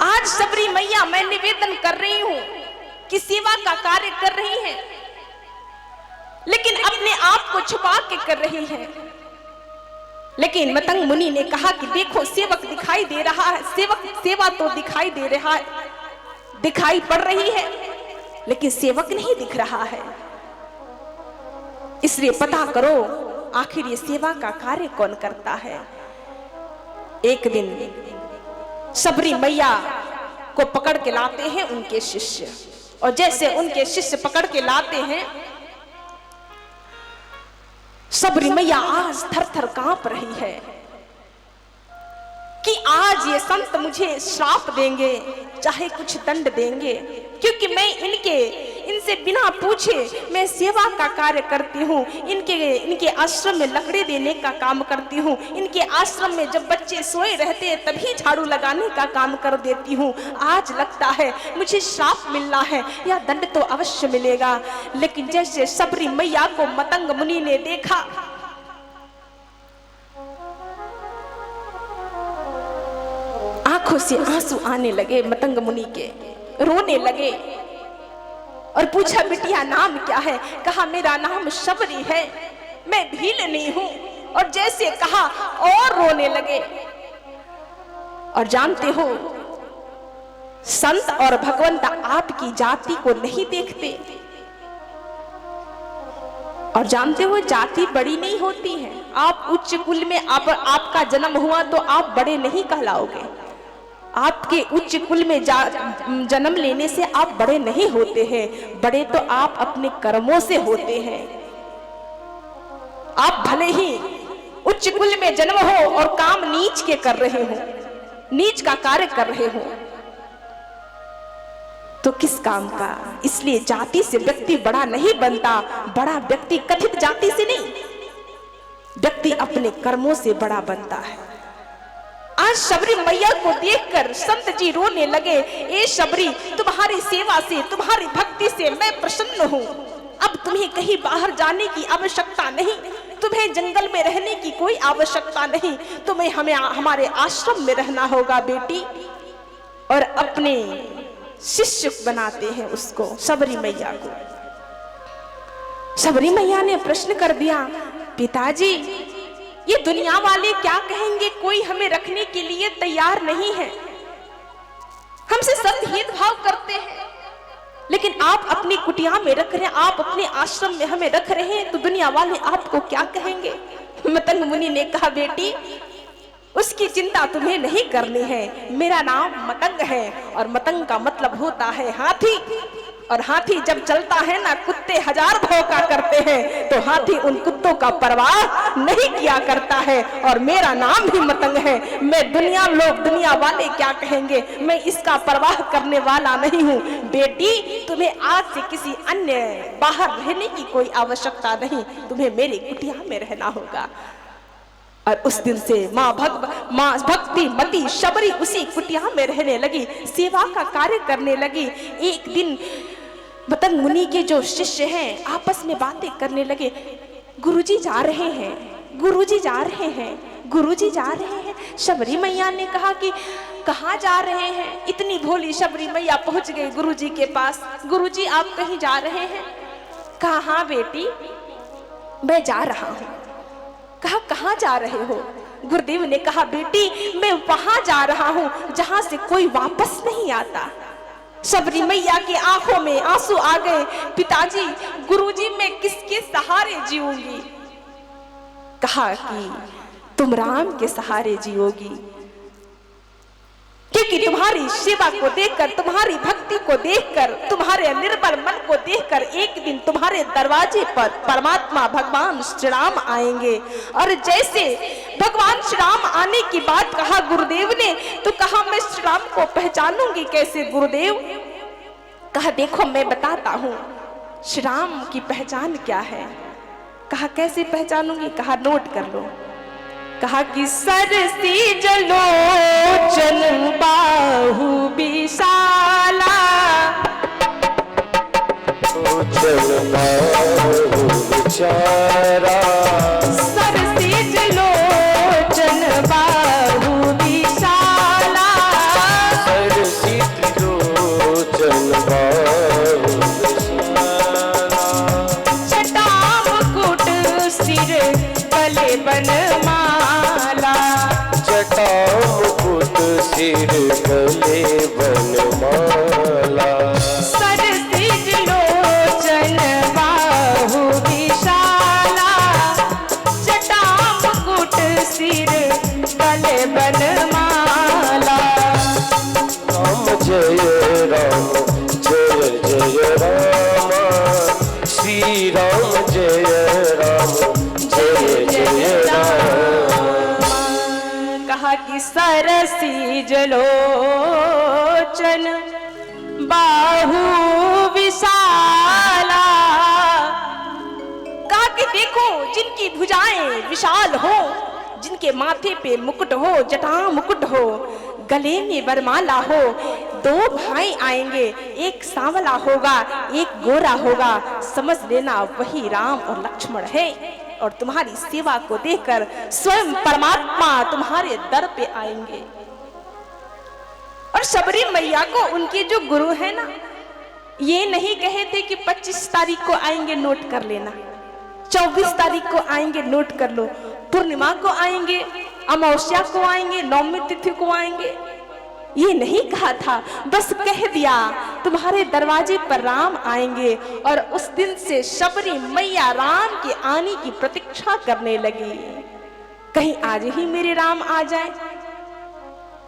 आज सबरी मैया, मैं निवेदन कर रही हूं कि सेवा का कार्य कर रही हैं, लेकिन अपने आप को छुपा के कर रही हैं। लेकिन मतंग मुनि ने कहा कि देखो, सेवक दिखाई दे रहा है, सेवा तो दिखाई दे रहा है, दिखाई पड़ रही है, लेकिन सेवक नहीं दिख रहा है। इसलिए पता करो आखिर ये सेवा का कार्य कौन करता है। एक दिन सबरी मैया को पकड़ के लाते हैं उनके शिष्य, और जैसे उनके शिष्य पकड़ के लाते हैं, सबरी मैया आज थर थर कांप रही है कि आज ये संत मुझे श्राप देंगे, चाहे कुछ दंड देंगे, क्योंकि मैं इनसे बिना पूछे मैं सेवा का कार्य करती हूँ। इनके आश्रम में लकड़ी देने का काम करती हूँ, इनके आश्रम में जब बच्चे सोए रहते हैं तभी झाड़ू लगाने का काम कर देती हूँ। आज लगता है मुझे श्राप मिलना है, या दंड तो अवश्य मिलेगा। लेकिन जैसे सबरी मैया को मतंग मुनि ने देखा, आंखों से आंसू आने लगे मतंग मुनि के, रोने लगे और पूछा, बिटिया नाम क्या है? कहा, मेरा नाम सबरी है, मैं भीलनी हूं। और जैसे कहा और रोने लगे। और जानते हो, संत और भगवंत आपकी जाति को नहीं देखते, और जानते हो जाति बड़ी नहीं होती है। आप उच्च कुल में आपका जन्म हुआ तो आप बड़े नहीं कहलाओगे, आपके उच्च कुल में जन्म लेने से आप बड़े नहीं होते हैं, बड़े तो आप अपने कर्मों से होते हैं। आप भले ही उच्च कुल में जन्म हो और काम नीच के कर रहे हो, नीच का कार्य कर रहे हो, तो किस काम का। इसलिए जाति से व्यक्ति बड़ा नहीं बनता, बड़ा व्यक्ति कथित जाति से नहीं, व्यक्ति अपने कर्मों से बड़ा बनता है। आज सबरी मैया को देखकर संत जी रोने लगे। ए सबरी, तुम्हारी सेवा से, तुम्हारी भक्ति से मैं प्रसन्न हूँ। अब तुम्हें कहीं बाहर जाने की आवश्यकता नहीं, तुम्हें जंगल में रहने की कोई आवश्यकता नहीं, तुम्हें हमारे आश्रम में रहना होगा बेटी। और अपने शिष्य बनाते हैं उसको, सबरी मैया को। सबरी मैया ने प्रश्न कर दिया, पिताजी ये दुनिया वाले क्या कहेंगे, कोई हमें रखने के लिए तैयार नहीं है, हमसे सब भेदभाव करते हैं, लेकिन आप अपनी कुटिया में रख रहे हैं, आप अपने आश्रम में हमें रख रहे हैं, तो दुनिया वाले आपको क्या कहेंगे। मतंग मुनि ने कहा, बेटी उसकी चिंता तुम्हें नहीं करनी है, मेरा नाम मतंग है, और मतंग का मतलब होता है हाथी। और हाथी जब चलता है ना, कुत्ते हजार भौंका करते हैं, तो हाथी उन कुत्तों का परवाह नहीं किया करता है। और मेरा नाम भी मतंग है, मैं दुनिया वाले क्या कहेंगे, मैं इसका परवाह करने वाला नहीं हूँ। बेटी, तुम्हें आज से किसी अन्य बाहर रहने की कोई आवश्यकता नहीं, तुम्हें मेरी कुटिया में रहना होगा। और उस दिन से माँ भक्ति मती शबरी उसी कुटिया में रहने लगी, सेवा का कार्य करने लगी। एक दिन मतंग मुनि के जो शिष्य हैं आपस में बातें करने लगे, गुरुजी जा रहे हैं, गुरुजी जा रहे हैं, गुरुजी जा रहे हैं। शबरी मैया ने कहा कि कहाँ जा रहे हैं? इतनी भोली शबरी मैया पहुंच गई गुरुजी के पास। गुरुजी आप कहीं जा रहे हैं? कहा हाँ बेटी, मैं जा रहा हूँ। कहा कहाँ जा रहे हो? गुरुदेव ने कहा बेटी, मैं वहां जा रहा हूँ जहां से कोई वापस नहीं आता। शबरी मैया की आंखों में आंसू आ गए। पिताजी, गुरुजी, मैं किसके सहारे जीऊंगी? कहा कि तुम राम के सहारे जियोगी, क्योंकि तुम्हारी सेवा को देखकर, तुम्हारी भक्ति को देखकर, तुम्हारे निर्बल मन को देखकर एक दिन तुम्हारे दरवाजे पर परमात्मा भगवान श्री राम आएंगे। और जैसे भगवान श्री राम आने की बात कहा गुरुदेव ने, तो कहा मैं श्री राम को पहचानूंगी कैसे गुरुदेव? कहा देखो मैं बताता हूँ श्री राम की पहचान क्या है। कहा कैसे पहचानूंगी? कहा नोट कर लो। कहा कि सरसी जलोचन बाहु विशाला, लोचन बाहु विचारा, सरसी जलोचन बाहु विशाला, सरसी लोचन बाहु विशाला, जटा मुकुट सिर गले बनमाला, जटा मुकुट सिर गले बनमाला, सरसिज लोचन बाहु विशाला, जटा मुकुट सिर गले बनमाला। राम जय राम, जय जय राम, श्री राम जय राम, जय जय राम। कहा कि सरसिज लोचन बाहु विशाला, कहा कि देखो जिनकी भुजाएं विशाल हो, जिनके माथे पे मुकुट हो, जटा मुकुट हो, गले में वरमाला हो। दो भाई आएंगे, एक सांवला होगा, एक गोरा होगा, समझ लेना वही राम और लक्ष्मण है। और तुम्हारी सेवा को देखकर स्वयं परमात्मा तुम्हारे दर पे आएंगे। और शबरी मैया को उनके जो गुरु है ना, ये नहीं कहे थे कि 25 तारीख को आएंगे, नोट कर लेना, 24 तारीख को आएंगे, नोट कर लो, पूर्णिमा को आएंगे, अमावस्या को आएंगे, नवमी तिथि को आएंगे, ये नहीं कहा था। बस कह दिया तुम्हारे दरवाजे पर राम आएंगे। और उस दिन से शबरी मैया राम के आने की प्रतीक्षा करने लगी, कहीं आज ही मेरे राम आ जाए।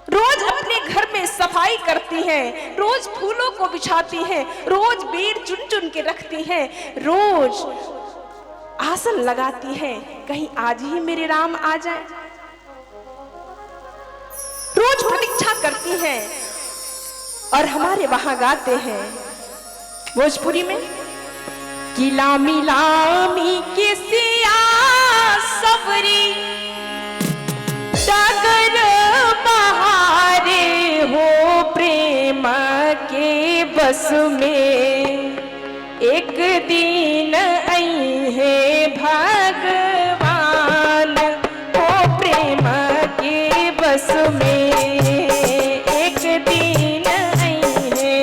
रोज अपने घर में सफाई करती हैं, रोज फूलों को बिछाती हैं, रोज बेर चुन चुन के रखती हैं, रोज आसन लगाती हैं, कहीं आज ही मेरे राम आ जाए। रोज प्रतीक्षा करती हैं। और हमारे वहां गाते हैं भोजपुरी में कि लामी लामी के सिया सबरी डगर बहारे हो प्रेम के बस में, एक दिन आई है भगवान हो प्रेम के बस में, एक दिन आई है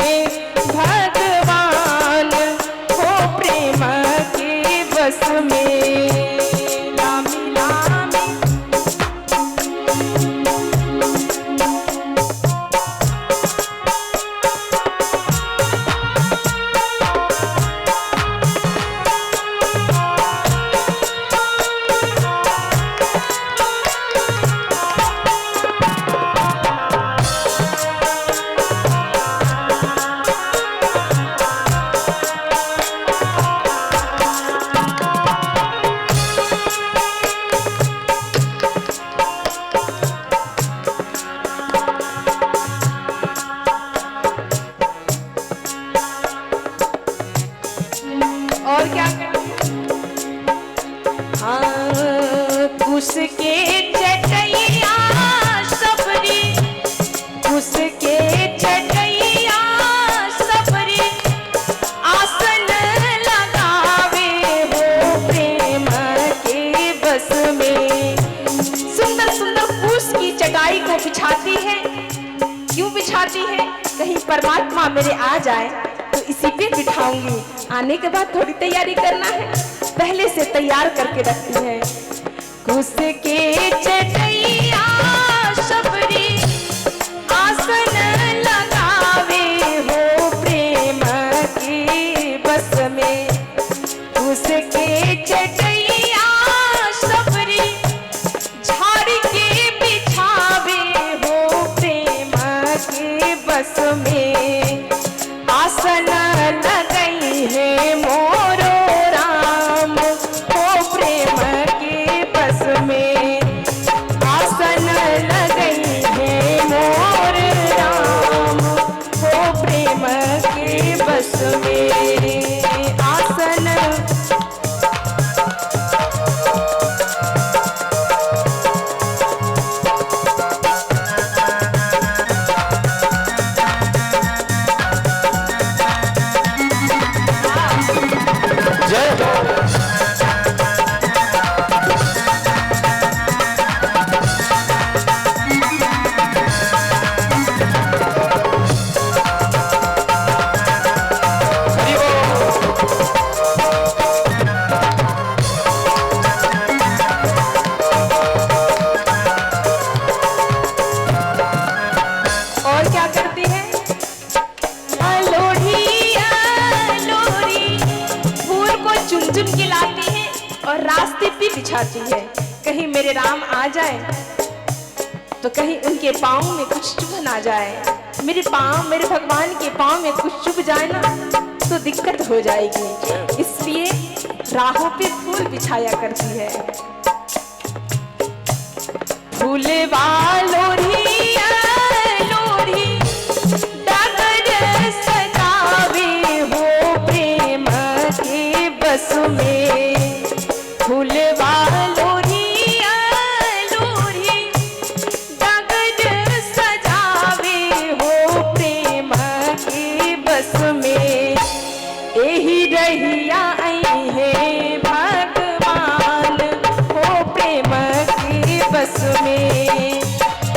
भगवान हो प्रेम के बस में। लामी लामी चटैया सबरी, उसके चटैया सबरी, आसन लगावे हो प्रेम के बस में। सुंदर सुंदर फूस की चटाई को बिछाती है। क्यों बिछाती है? कहीं परमात्मा मेरे आ जाए तो इसी पे बिठाऊंगी। आने के बाद थोड़ी तैयारी करना है, पहले से तैयार करके रखती है। उसके चटैया सबरी, आसन लगावे हो प्रेम के बस में। उसके चटैया सबरी, झाड़ के बिछावे हो प्रेम के बस में। आसन लगई है मोरो राम हो प्रेम के बस में। आसन लगई है मोर राम हो प्रेम के बस में। आसन जय हो। हरि बोल। और क्या करती है? लोढ़ी लोरी, फूल को चुन चुन के लाती है और रास्ते पे बिछाती है। कहीं मेरे राम आ जाए तो कहीं उनके पाँव में कुछ चुभ ना जाए। मेरे भगवान के पाँव में कुछ चुभ जाए ना तो दिक्कत हो जाएगी। इसलिए राहों पे फूल बिछाया करती है। फूल लोढ़ी लोढ़ी, डागर सजावे हो प्रेम के बस में। फूल लोढ़ी लोढ़ी, डागर सजावे हो प्रेम के बस में। एही रहिया आई है भगवान हो प्रेम के बस में।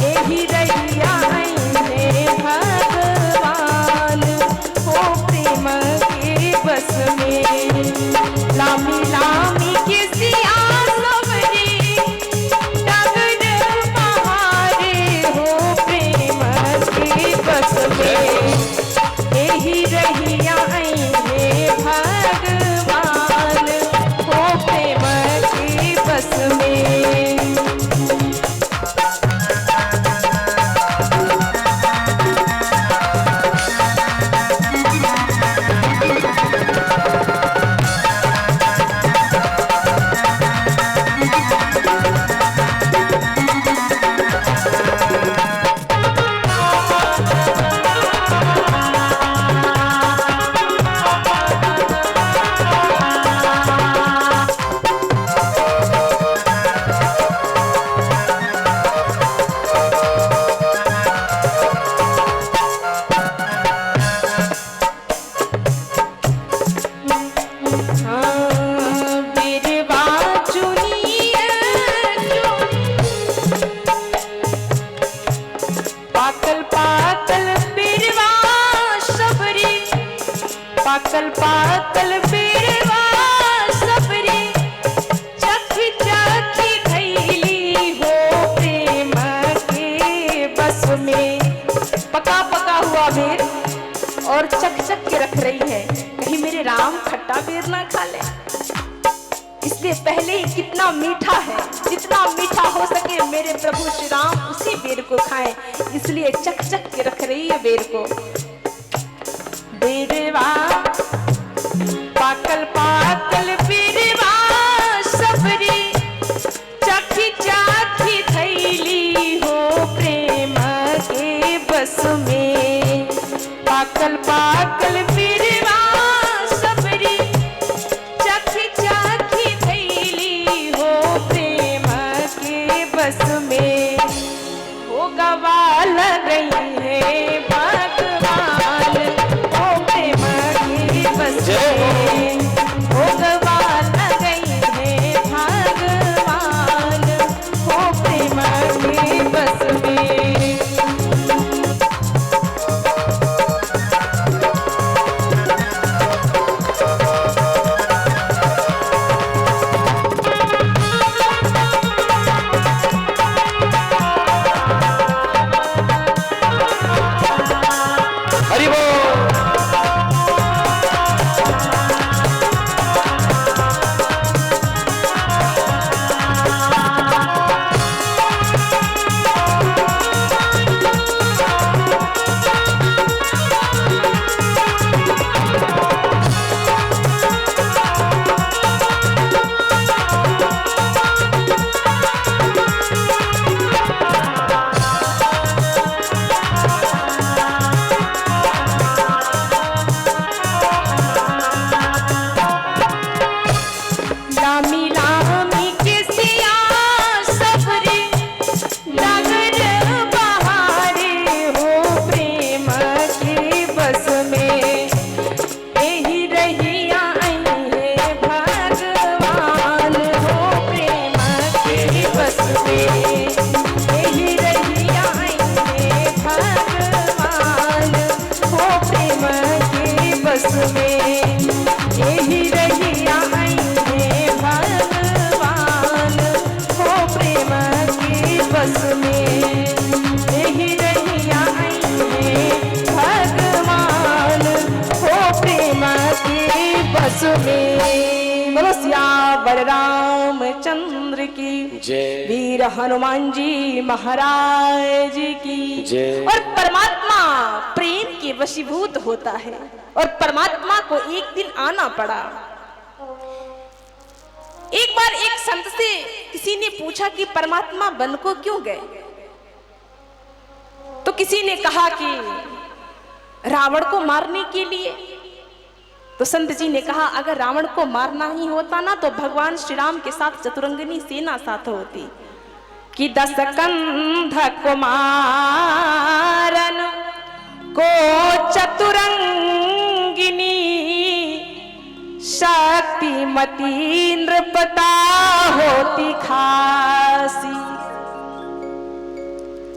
एही रहिया आई है भगवान हो प्रेम के बस में। लामी लामी के सिया सबरी, डगर बहारे हो प्रेम के बस में। एही रहिया आई है भगवान हो प्रेम के बस में। पाकल पाकल बेरवा सबरी, चखी चखी खैली हो प्रेम के बस में। पका पका हुआ बेर और चख चख के रख रही है, कहीं मेरे राम खट्टा बेर ना खा ले। इसलिए पहले ही कितना मीठा है, जितना मीठा हो सके मेरे प्रभु श्री राम उसी बेर को खाएं, इसलिए चख चख के रख रही है बेर को। बेरवा पाकल पाकल बेरवा सबरी, चखी चखी थैली हो प्रेम के बस में। पाकल पाकल बेरवा सबरी, चखी चखी थैली हो प्रेम के बस बस में, वो गवाल गई है भगवान, वो प्रेम की बस में, वो गवाल गई है भगवान, वो प्रेम की बस में। हरि बोल। लामी लामी के सिया सबरे डगर बहारे, हो प्रेम की बस में, यही रहिया आई है भगवान, हो प्रेम की बस में, यही रहिया आई है भगवान, हो प्रेम की बस में, यही रहिया आई है भगवान, हो प्रेम की बस में, यही रहिया आई है भगवान, हो प्रेम की बस में। बोलो सियावर रामचंद्र की जय। वीर हनुमान जी महाराज की जय। और परमात्मा प्रेम के वशीभूत होता है, और परमात्मा को एक दिन आना पड़ा। एक बार एक संत से किसी ने पूछा कि परमात्मा वन को क्यों गए, तो किसी ने कहा कि रावण को मारने के लिए। तो संत जी ने कहा अगर रावण को मारना ही होता ना तो भगवान श्री राम के साथ चतुरंगिनी सेना साथ होती, कि 10 कंध कुमारन को चतुरंगिनी, शक्तिमती नृपता होती खासी।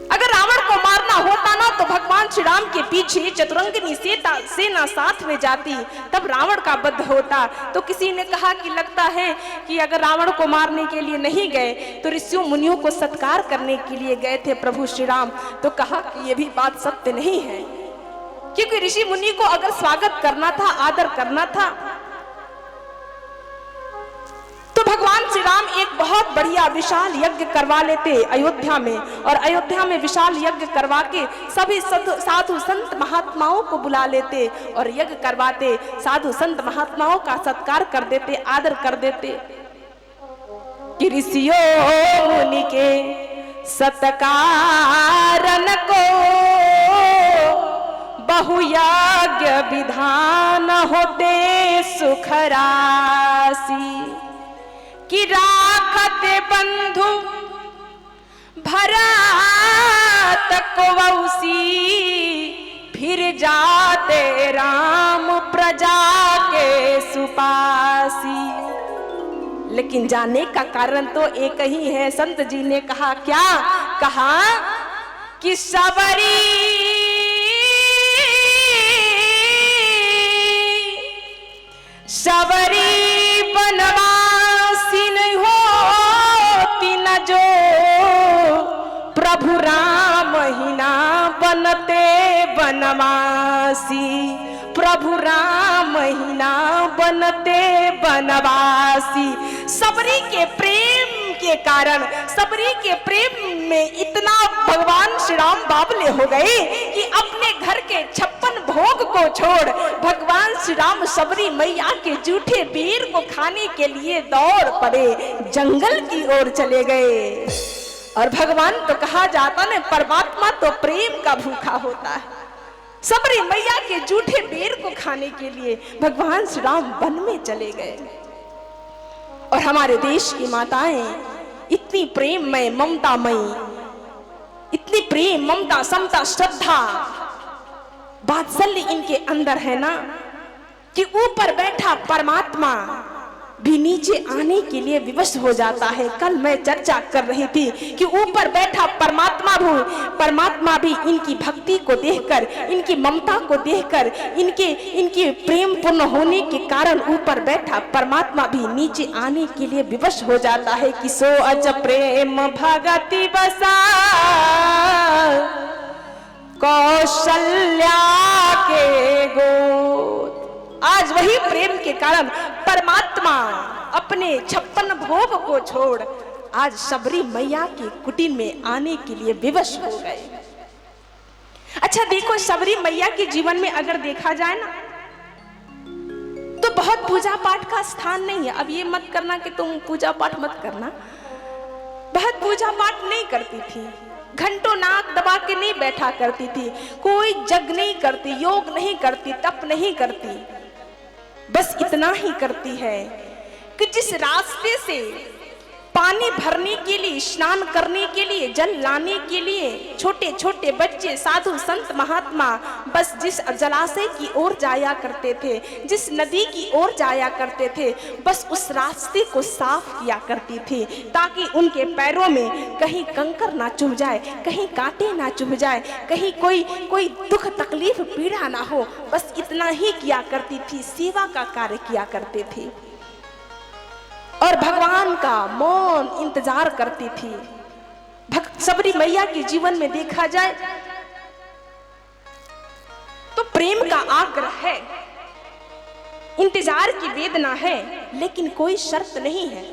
अगर रावण को मारना होता ना तो भगवान श्री राम के पीछे चतुरंगिनी सेना साथ में जाती, तब रावण का वध होता। तो किसी ने कहा कि लगता है कि अगर रावण को मारने के लिए नहीं गए तो ऋषियों मुनियों को सत्कार करने के लिए गए थे प्रभु श्री राम। तो कहा कि ये भी बात सत्य नहीं है, क्योंकि ऋषि मुनि को अगर स्वागत करना था, आदर करना था, तो भगवान श्री राम एक बहुत बढ़िया विशाल यज्ञ करवा लेते अयोध्या में, और अयोध्या में विशाल यज्ञ करवा के सभी साधु संत महात्माओं को बुला लेते और यज्ञ करवाते, साधु संत महात्माओं का सत्कार कर देते, आदर कर देते। कि ऋषियों मुनि के सत्कारन को बहुयज्ञ विधान होते सुख राशि। कि राखते बंधु भरत को वंशी, फिर जाते राम प्रजा के सुपासी। लेकिन जाने का कारण तो एक ही है। संत जी ने कहा क्या कहा कि सबरी सबरी बनवासी नहीं होती न जो, प्रभु राम ही ना बनते बनवासी। प्रभु राम ही ना बनते बनवासी। सबरी के प्रेम के कारण, सबरी के प्रेम में इतना भगवान श्री राम बावले हो गए कि अपने घर के 56 भोग को छोड़ भगवान श्री राम सबरी मैया के जूठे बेर को खाने के लिए दौड़ पड़े, जंगल की ओर चले गए। और भगवान तो कहा जाता है परमात्मा तो प्रेम का भूखा होता है। सबरी मैया के जूठे बेर को खाने के लिए भगवान श्री राम वन में चले गए। और हमारे देश की माताएं इतनी प्रेममय ममतामयी, इतनी प्रेम ममता समता श्रद्धा वात्सल्य इनके अंदर है ना कि ऊपर बैठा परमात्मा भी नीचे आने के लिए विवश हो जाता है। कल मैं चर्चा कर रही थी कि ऊपर बैठा परमात्मा भी इनकी भक्ति को देखकर, इनकी ममता को देखकर, इनके प्रेम पूर्ण होने के कारण ऊपर बैठा परमात्मा भी नीचे आने के लिए विवश हो जाता है कि सो अज प्रेम भगति बसा कौशल्या के गोद। आज वही प्रेम के कारण परमात्मा अपने 56 भोग को छोड़ आज शबरी मैया की कुटीर में आने के लिए विवश हो गए। अच्छा देखो, शबरी मैया के जीवन में अगर देखा जाए ना तो बहुत पूजा पाठ का स्थान नहीं है। अब ये मत करना कि तुम पूजा पाठ मत करना, बहुत पूजा पाठ नहीं करती थी, घंटों नाक दबा के नहीं बैठा करती थी, कोई जग नहीं करती, योग नहीं करती, तप नहीं करती, बस इतना ही करती है कि जिस रास्ते से पानी भरने के लिए, स्नान करने के लिए, जल लाने के लिए छोटे छोटे बच्चे, साधु संत महात्मा बस जिस जलाशय की ओर जाया करते थे, जिस नदी की ओर जाया करते थे, बस उस रास्ते को साफ किया करती थी ताकि उनके पैरों में कहीं कंकर ना चुभ जाए, कहीं कांटे ना चुभ जाए, कहीं कोई दुख तकलीफ पीड़ा ना हो। बस इतना ही किया करती थी, सेवा का कार्य किया करते थे और भगवान का मौन इंतजार करती थी। शबरी मैया के जीवन में देखा जाए तो प्रेम का आग्रह है, इंतजार की वेदना है, लेकिन कोई शर्त नहीं है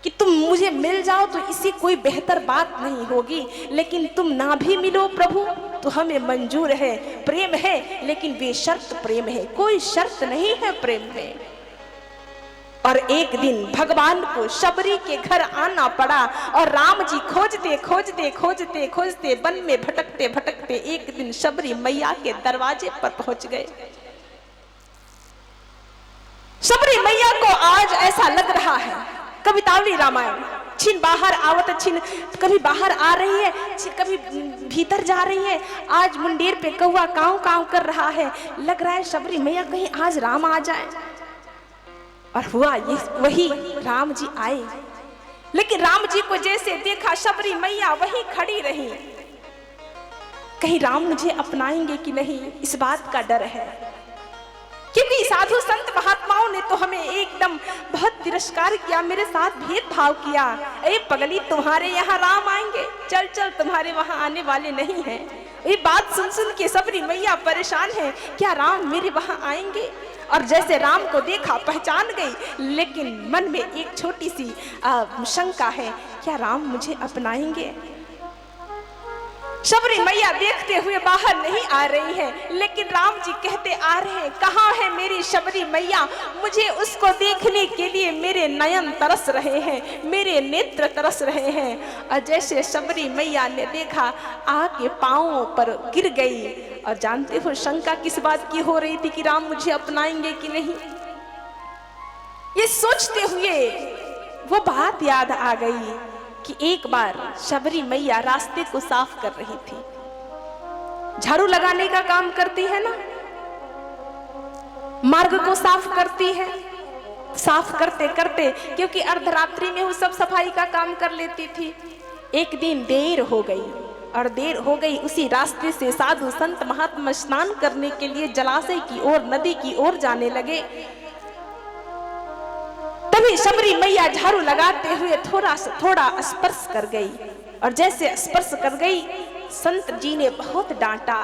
कि तुम मुझे मिल जाओ तो इससे कोई बेहतर बात नहीं होगी, लेकिन तुम ना भी मिलो प्रभु तो हमें मंजूर है। प्रेम है लेकिन बेशर्त प्रेम है, कोई शर्त नहीं है प्रेम में। और एक दिन भगवान को शबरी के घर आना पड़ा और राम जी खोजते खोजते खोजते खोजते वन में भटकते भटकते एक दिन शबरी मैया के दरवाजे पर पहुंच गए। शबरी मैया को आज ऐसा लग रहा है, कवितावली रामायण, छिन बाहर आवत छिन, कभी बाहर आ रही है, कभी भीतर जा रही है। आज मुंडेर पे कौवा काव काव कर रहा है, लग रहा है शबरी मैया कहीं आज राम आ जाए। और हुआ ये, वही राम जी आए, लेकिन राम जी को जैसे देखा शबरी मैया वहीं खड़ी रही। कहीं राम मुझे अपनाएंगे कि नहीं, इस बात का डर है, क्योंकि साधु संत महात्माओं ने तो हमें एकदम बहुत तिरस्कार किया, मेरे साथ भेदभाव किया। अरे पगली, तुम्हारे यहाँ राम आएंगे, चल चल तुम्हारे वहां आने वाले नहीं हैं। ये बात सुन सुन के शबरी मैया परेशान है, क्या राम मेरे वहां आएंगे? और जैसे राम को देखा पहचान गई, लेकिन मन में एक छोटी सी शंका है, क्या राम मुझे अपनाएंगे? शबरी मैया देखते हुए बाहर नहीं आ रही है, लेकिन राम जी कहते आ रहे हैं, कहाँ है मेरी शबरी मैया? मुझे उसको देखने के लिए मेरे नयन तरस रहे हैं, मेरे नेत्र तरस रहे हैं। और जैसे शबरी मैया ने देखा, आके पांवों पर गिर गई। और जानते हो शंका किस बात की हो रही थी कि राम मुझे अपनाएंगे कि नहीं? ये सोचते हुए वो बात याद आ गई कि एक बार शबरी मैया रास्ते को साफ कर रही थी, झाड़ू लगाने का काम करती है ना, मार्ग को साफ करती है। साफ करते करते, क्योंकि अर्धरात्रि में वो सब सफाई का काम कर लेती थी, एक दिन देर हो गई। और देर हो गई, उसी रास्ते से साधु संत महात्मा स्नान करने के लिए जलाशय की ओर, नदी की ओर जाने लगे। तभी शबरी मैया झाड़ू लगाते हुए थोड़ा स्पर्श कर गई। और जैसे स्पर्श कर गई, संत जी ने बहुत डांटा,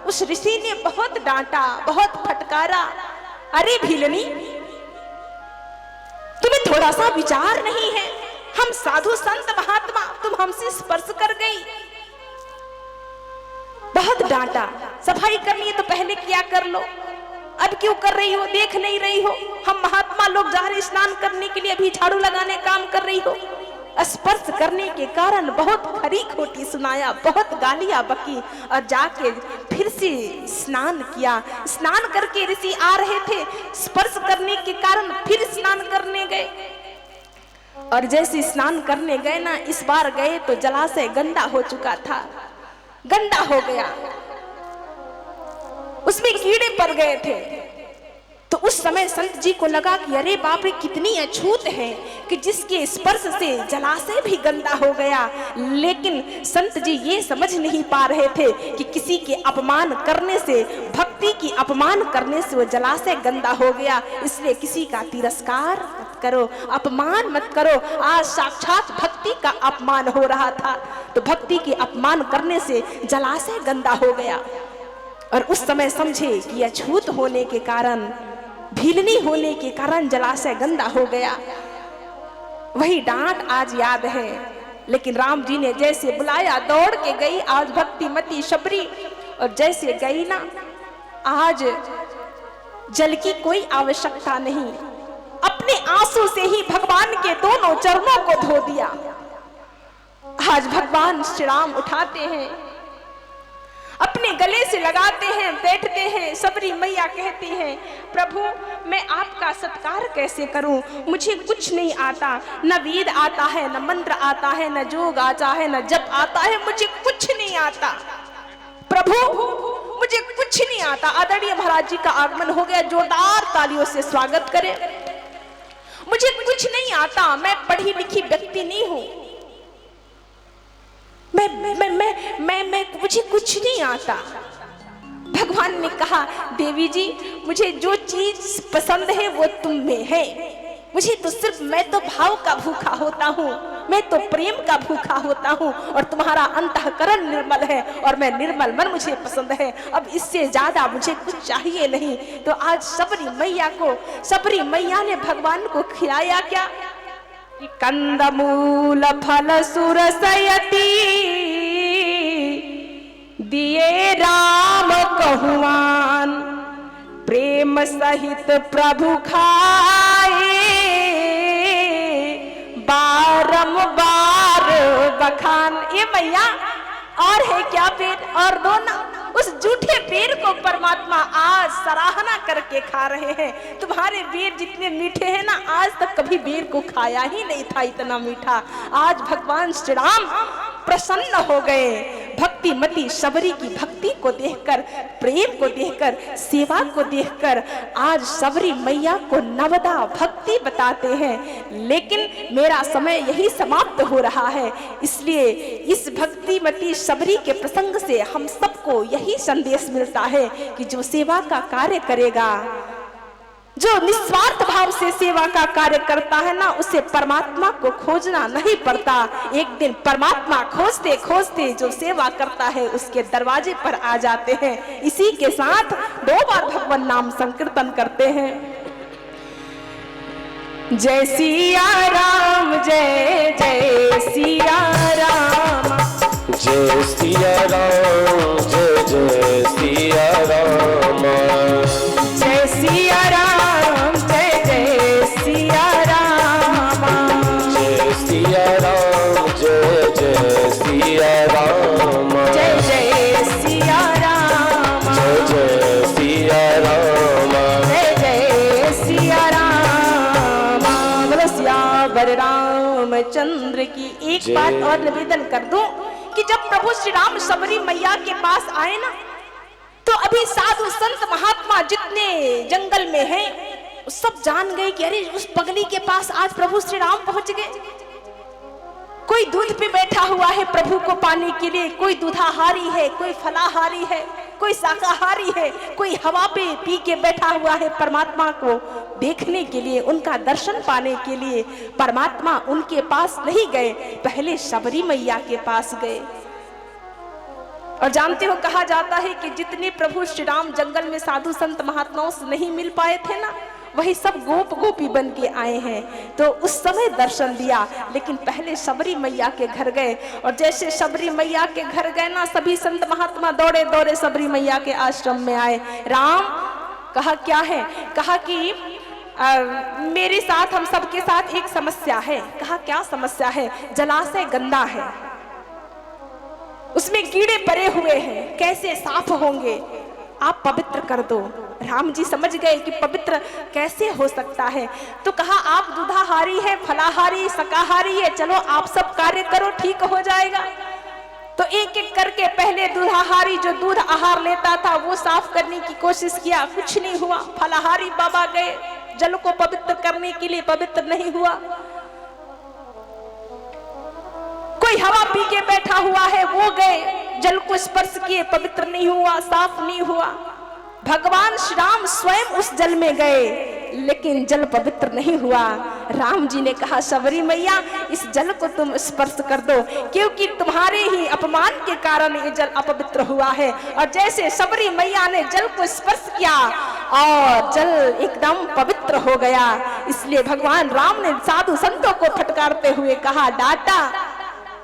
उस ऋषि ने बहुत डांटा, बहुत फटकारा, अरे भीलनी, तुम्हें थोड़ा सा विचार नहीं है? हम साधु संत महात्मा, तुम हमसे स्पर्श कर गई। बहुत डांटा, सफाई करनी है तो पहले किया कर लो, अब क्यों कर रही हो? देख नहीं रही हो हम महात्मा लोग जा रहे स्नान करने के लिए, अभी झाड़ू लगाने काम कर रही हो? स्पर्श करने के कारण बहुत खरी खोटी सुनाया, बहुत गालियां बकी। और जाके फिर से स्नान किया। स्नान करके ऋषि आ रहे थे, स्पर्श करने के कारण फिर स्नान करने गए। और जैसे स्नान करने गए ना, इस बार गए तो जलाशय गंदा हो चुका था, गंदा हो गया, उसमें कीड़े पड़ गए थे। तो उस समय संत जी को लगा कि अरे बाप रे, कितनी अछूत है कि जिसके स्पर्श से जलाशय भी गंदा हो गया। लेकिन संत जी ये समझ नहीं पा रहे थे कि किसी के अपमान करने से, भक्ति की अपमान करने से वो जलाशय गंदा हो गया। इसलिए किसी का तिरस्कार मत करो, अपमान मत करो। आज साक्षात भक्ति का अपमान हो रहा था, तो भक्ति की अपमान करने से जलाशय गंदा हो गया। और उस समय समझे कि अछूत होने के कारण, भीलनी होने के कारण जलाशय गंदा हो गया। वही डांट आज याद है। लेकिन राम जी ने जैसे बुलाया, दौड़ के गई आज भक्तिमती शबरी, और जैसे गई ना, आज जल की कोई आवश्यकता नहीं, अपने आंसू से ही भगवान के दोनों चरणों को धो दिया। आज भगवान श्री राम उठाते हैं, अपने गले से लगाते हैं, बैठते हैं। सबरी मैया कहती हैं, प्रभु मैं आपका सत्कार कैसे करूं, मुझे कुछ नहीं आता, न वेद आता है, न मंत्र आता है, न जोग आता है, न जप आता है, मुझे कुछ नहीं आता प्रभु, मुझे कुछ नहीं आता। आदरणीय महाराज जी का आगमन हो गया, जोरदार तालियों से स्वागत करें। मुझे कुछ नहीं आता, मैं पढ़ी लिखी व्यक्ति नहीं हूं, मैं मुझे कुछ नहीं आता। भगवान ने कहा, देवी जी मुझे जो चीज पसंद है वो तुम में है, मुझे तो सिर्फ, मैं तो भाव का भूखा होता हूँ, मैं तो प्रेम का भूखा होता हूँ, और तुम्हारा अंतःकरण निर्मल है और मैं निर्मल मन मुझे पसंद है। अब इससे ज्यादा मुझे कुछ चाहिए नहीं। तो आज सबरी मैया को, सबरी मैया ने भगवान को खिलाया क्या? कंदमूल फल सुरसयती दिए राम कहुआन, प्रेम सहित प्रभु खाए बारंबार बखान। ये मैया और है क्या पेड़, और दो ना। उस जूठे पेड़ को परमात्मा आज सराहना करके खा रहे हैं। तुम्हारे बेर जितने मीठे हैं ना, आज तक कभी बेर को खाया ही नहीं था इतना मीठा। आज भगवान श्री राम प्रसन्न हो गए। भक्तिमती शबरी की भक्ति को देखकर, प्रेम को देखकर, सेवा को देखकर आज शबरी मैया को नवदा भक्ति बताते हैं। लेकिन मेरा समय यही समाप्त हो रहा है, इसलिए इस भक्तिमती शबरी के प्रसंग से हम सबको यही संदेश मिलता है कि जो सेवा का कार्य करेगा, जो निस्वार्थ भाव से सेवा का कार्य करता है ना, उसे परमात्मा को खोजना नहीं पड़ता। एक दिन परमात्मा खोजते खोजते जो सेवा करता है उसके दरवाजे पर आ जाते हैं। इसी के साथ 2 बार भगवान नाम संकीर्तन करते हैं। जय सिया राम, जय जय सिया राम, जय सिया राम, जय जय सिया राम, जय सिया राम, जय जय सिया राम, जय सिया राम, जय जय सिया राम, जय जय सिया राम, जय जय सिया राम, जय जय सिया राम। बोलो सियावर रामचंद्र की। एक बात और निवेदन कर दूं कि जब प्रभु श्री राम शबरी मैया के पास आए ना, तो अभी साधु संत महात्मा जितने जंगल में हैं सब जान गए कि अरे उस पगली के पास आज प्रभु श्री राम पहुंच गए। कोई दूध पे बैठा हुआ है प्रभु को पाने के लिए, कोई दूधाहारी है, कोई फलाहारी है, कोई शाकाहारी है, कोई हवा पे पी के बैठा हुआ है परमात्मा को देखने के लिए, उनका दर्शन पाने के लिए। परमात्मा उनके पास नहीं गए, पहले शबरी मैया के पास गए। और जानते हो, कहा जाता है कि जितने प्रभु श्री राम जंगल में साधु संत महात्माओं से नहीं मिल पाए थे ना, वही सब गोप गोपी बन के आए हैं। तो उस समय दर्शन दिया, लेकिन पहले शबरी मैया के घर गए। और जैसे शबरी मैया के घर गए ना, सभी संत महात्मा दौड़े दौड़े शबरी मैया के आश्रम में आए। राम, कहा क्या है? कहा कि मेरे साथ, हम सबके साथ एक समस्या है। कहा क्या समस्या है? जलाशय गंदा है, उसमें कीड़े पड़े हुए हैं, कैसे साफ होंगे? आप पवित्र कर दो। राम जी समझ गए कि पवित्र कैसे हो सकता है, तो कहा आप दूधाहारी है, फलाहारी, शाकाहारी है, चलो आप सब कार्य करो, ठीक हो जाएगा। तो एक एक करके पहले दूधाहारी जो दूध आहार लेता था वो साफ करने की कोशिश किया, कुछ नहीं हुआ। फलाहारी बाबा गए जल को पवित्र करने के लिए, पवित्र नहीं हुआ। कोई हवा पी के बैठा हुआ है, वो गए जल को स्पर्श किए, पवित्र नहीं हुआ, साफ नहीं हुआ। भगवान श्री राम स्वयं उस जल में गए, लेकिन जल पवित्र नहीं हुआ। राम जी ने कहा सबरी मैया इस जल को तुम स्पर्श कर दो, क्योंकि तुम्हारे ही अपमान के कारण ये जल अपवित्र हुआ है। और जैसे सबरी मैया ने जल को स्पर्श किया और जल एकदम पवित्र हो गया। इसलिए भगवान राम ने साधु संतों को फटकारते हुए कहा, डांटा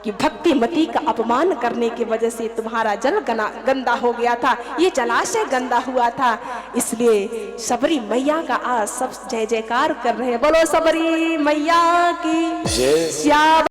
कि भक्तिमती का अपमान करने की वजह से तुम्हारा जल गंदा हो गया था, ये जलाशय गंदा हुआ था। इसलिए सबरी मैया का आज सब जय जयकार कर रहे हैं। बोलो सबरी मैया की जय। श्याम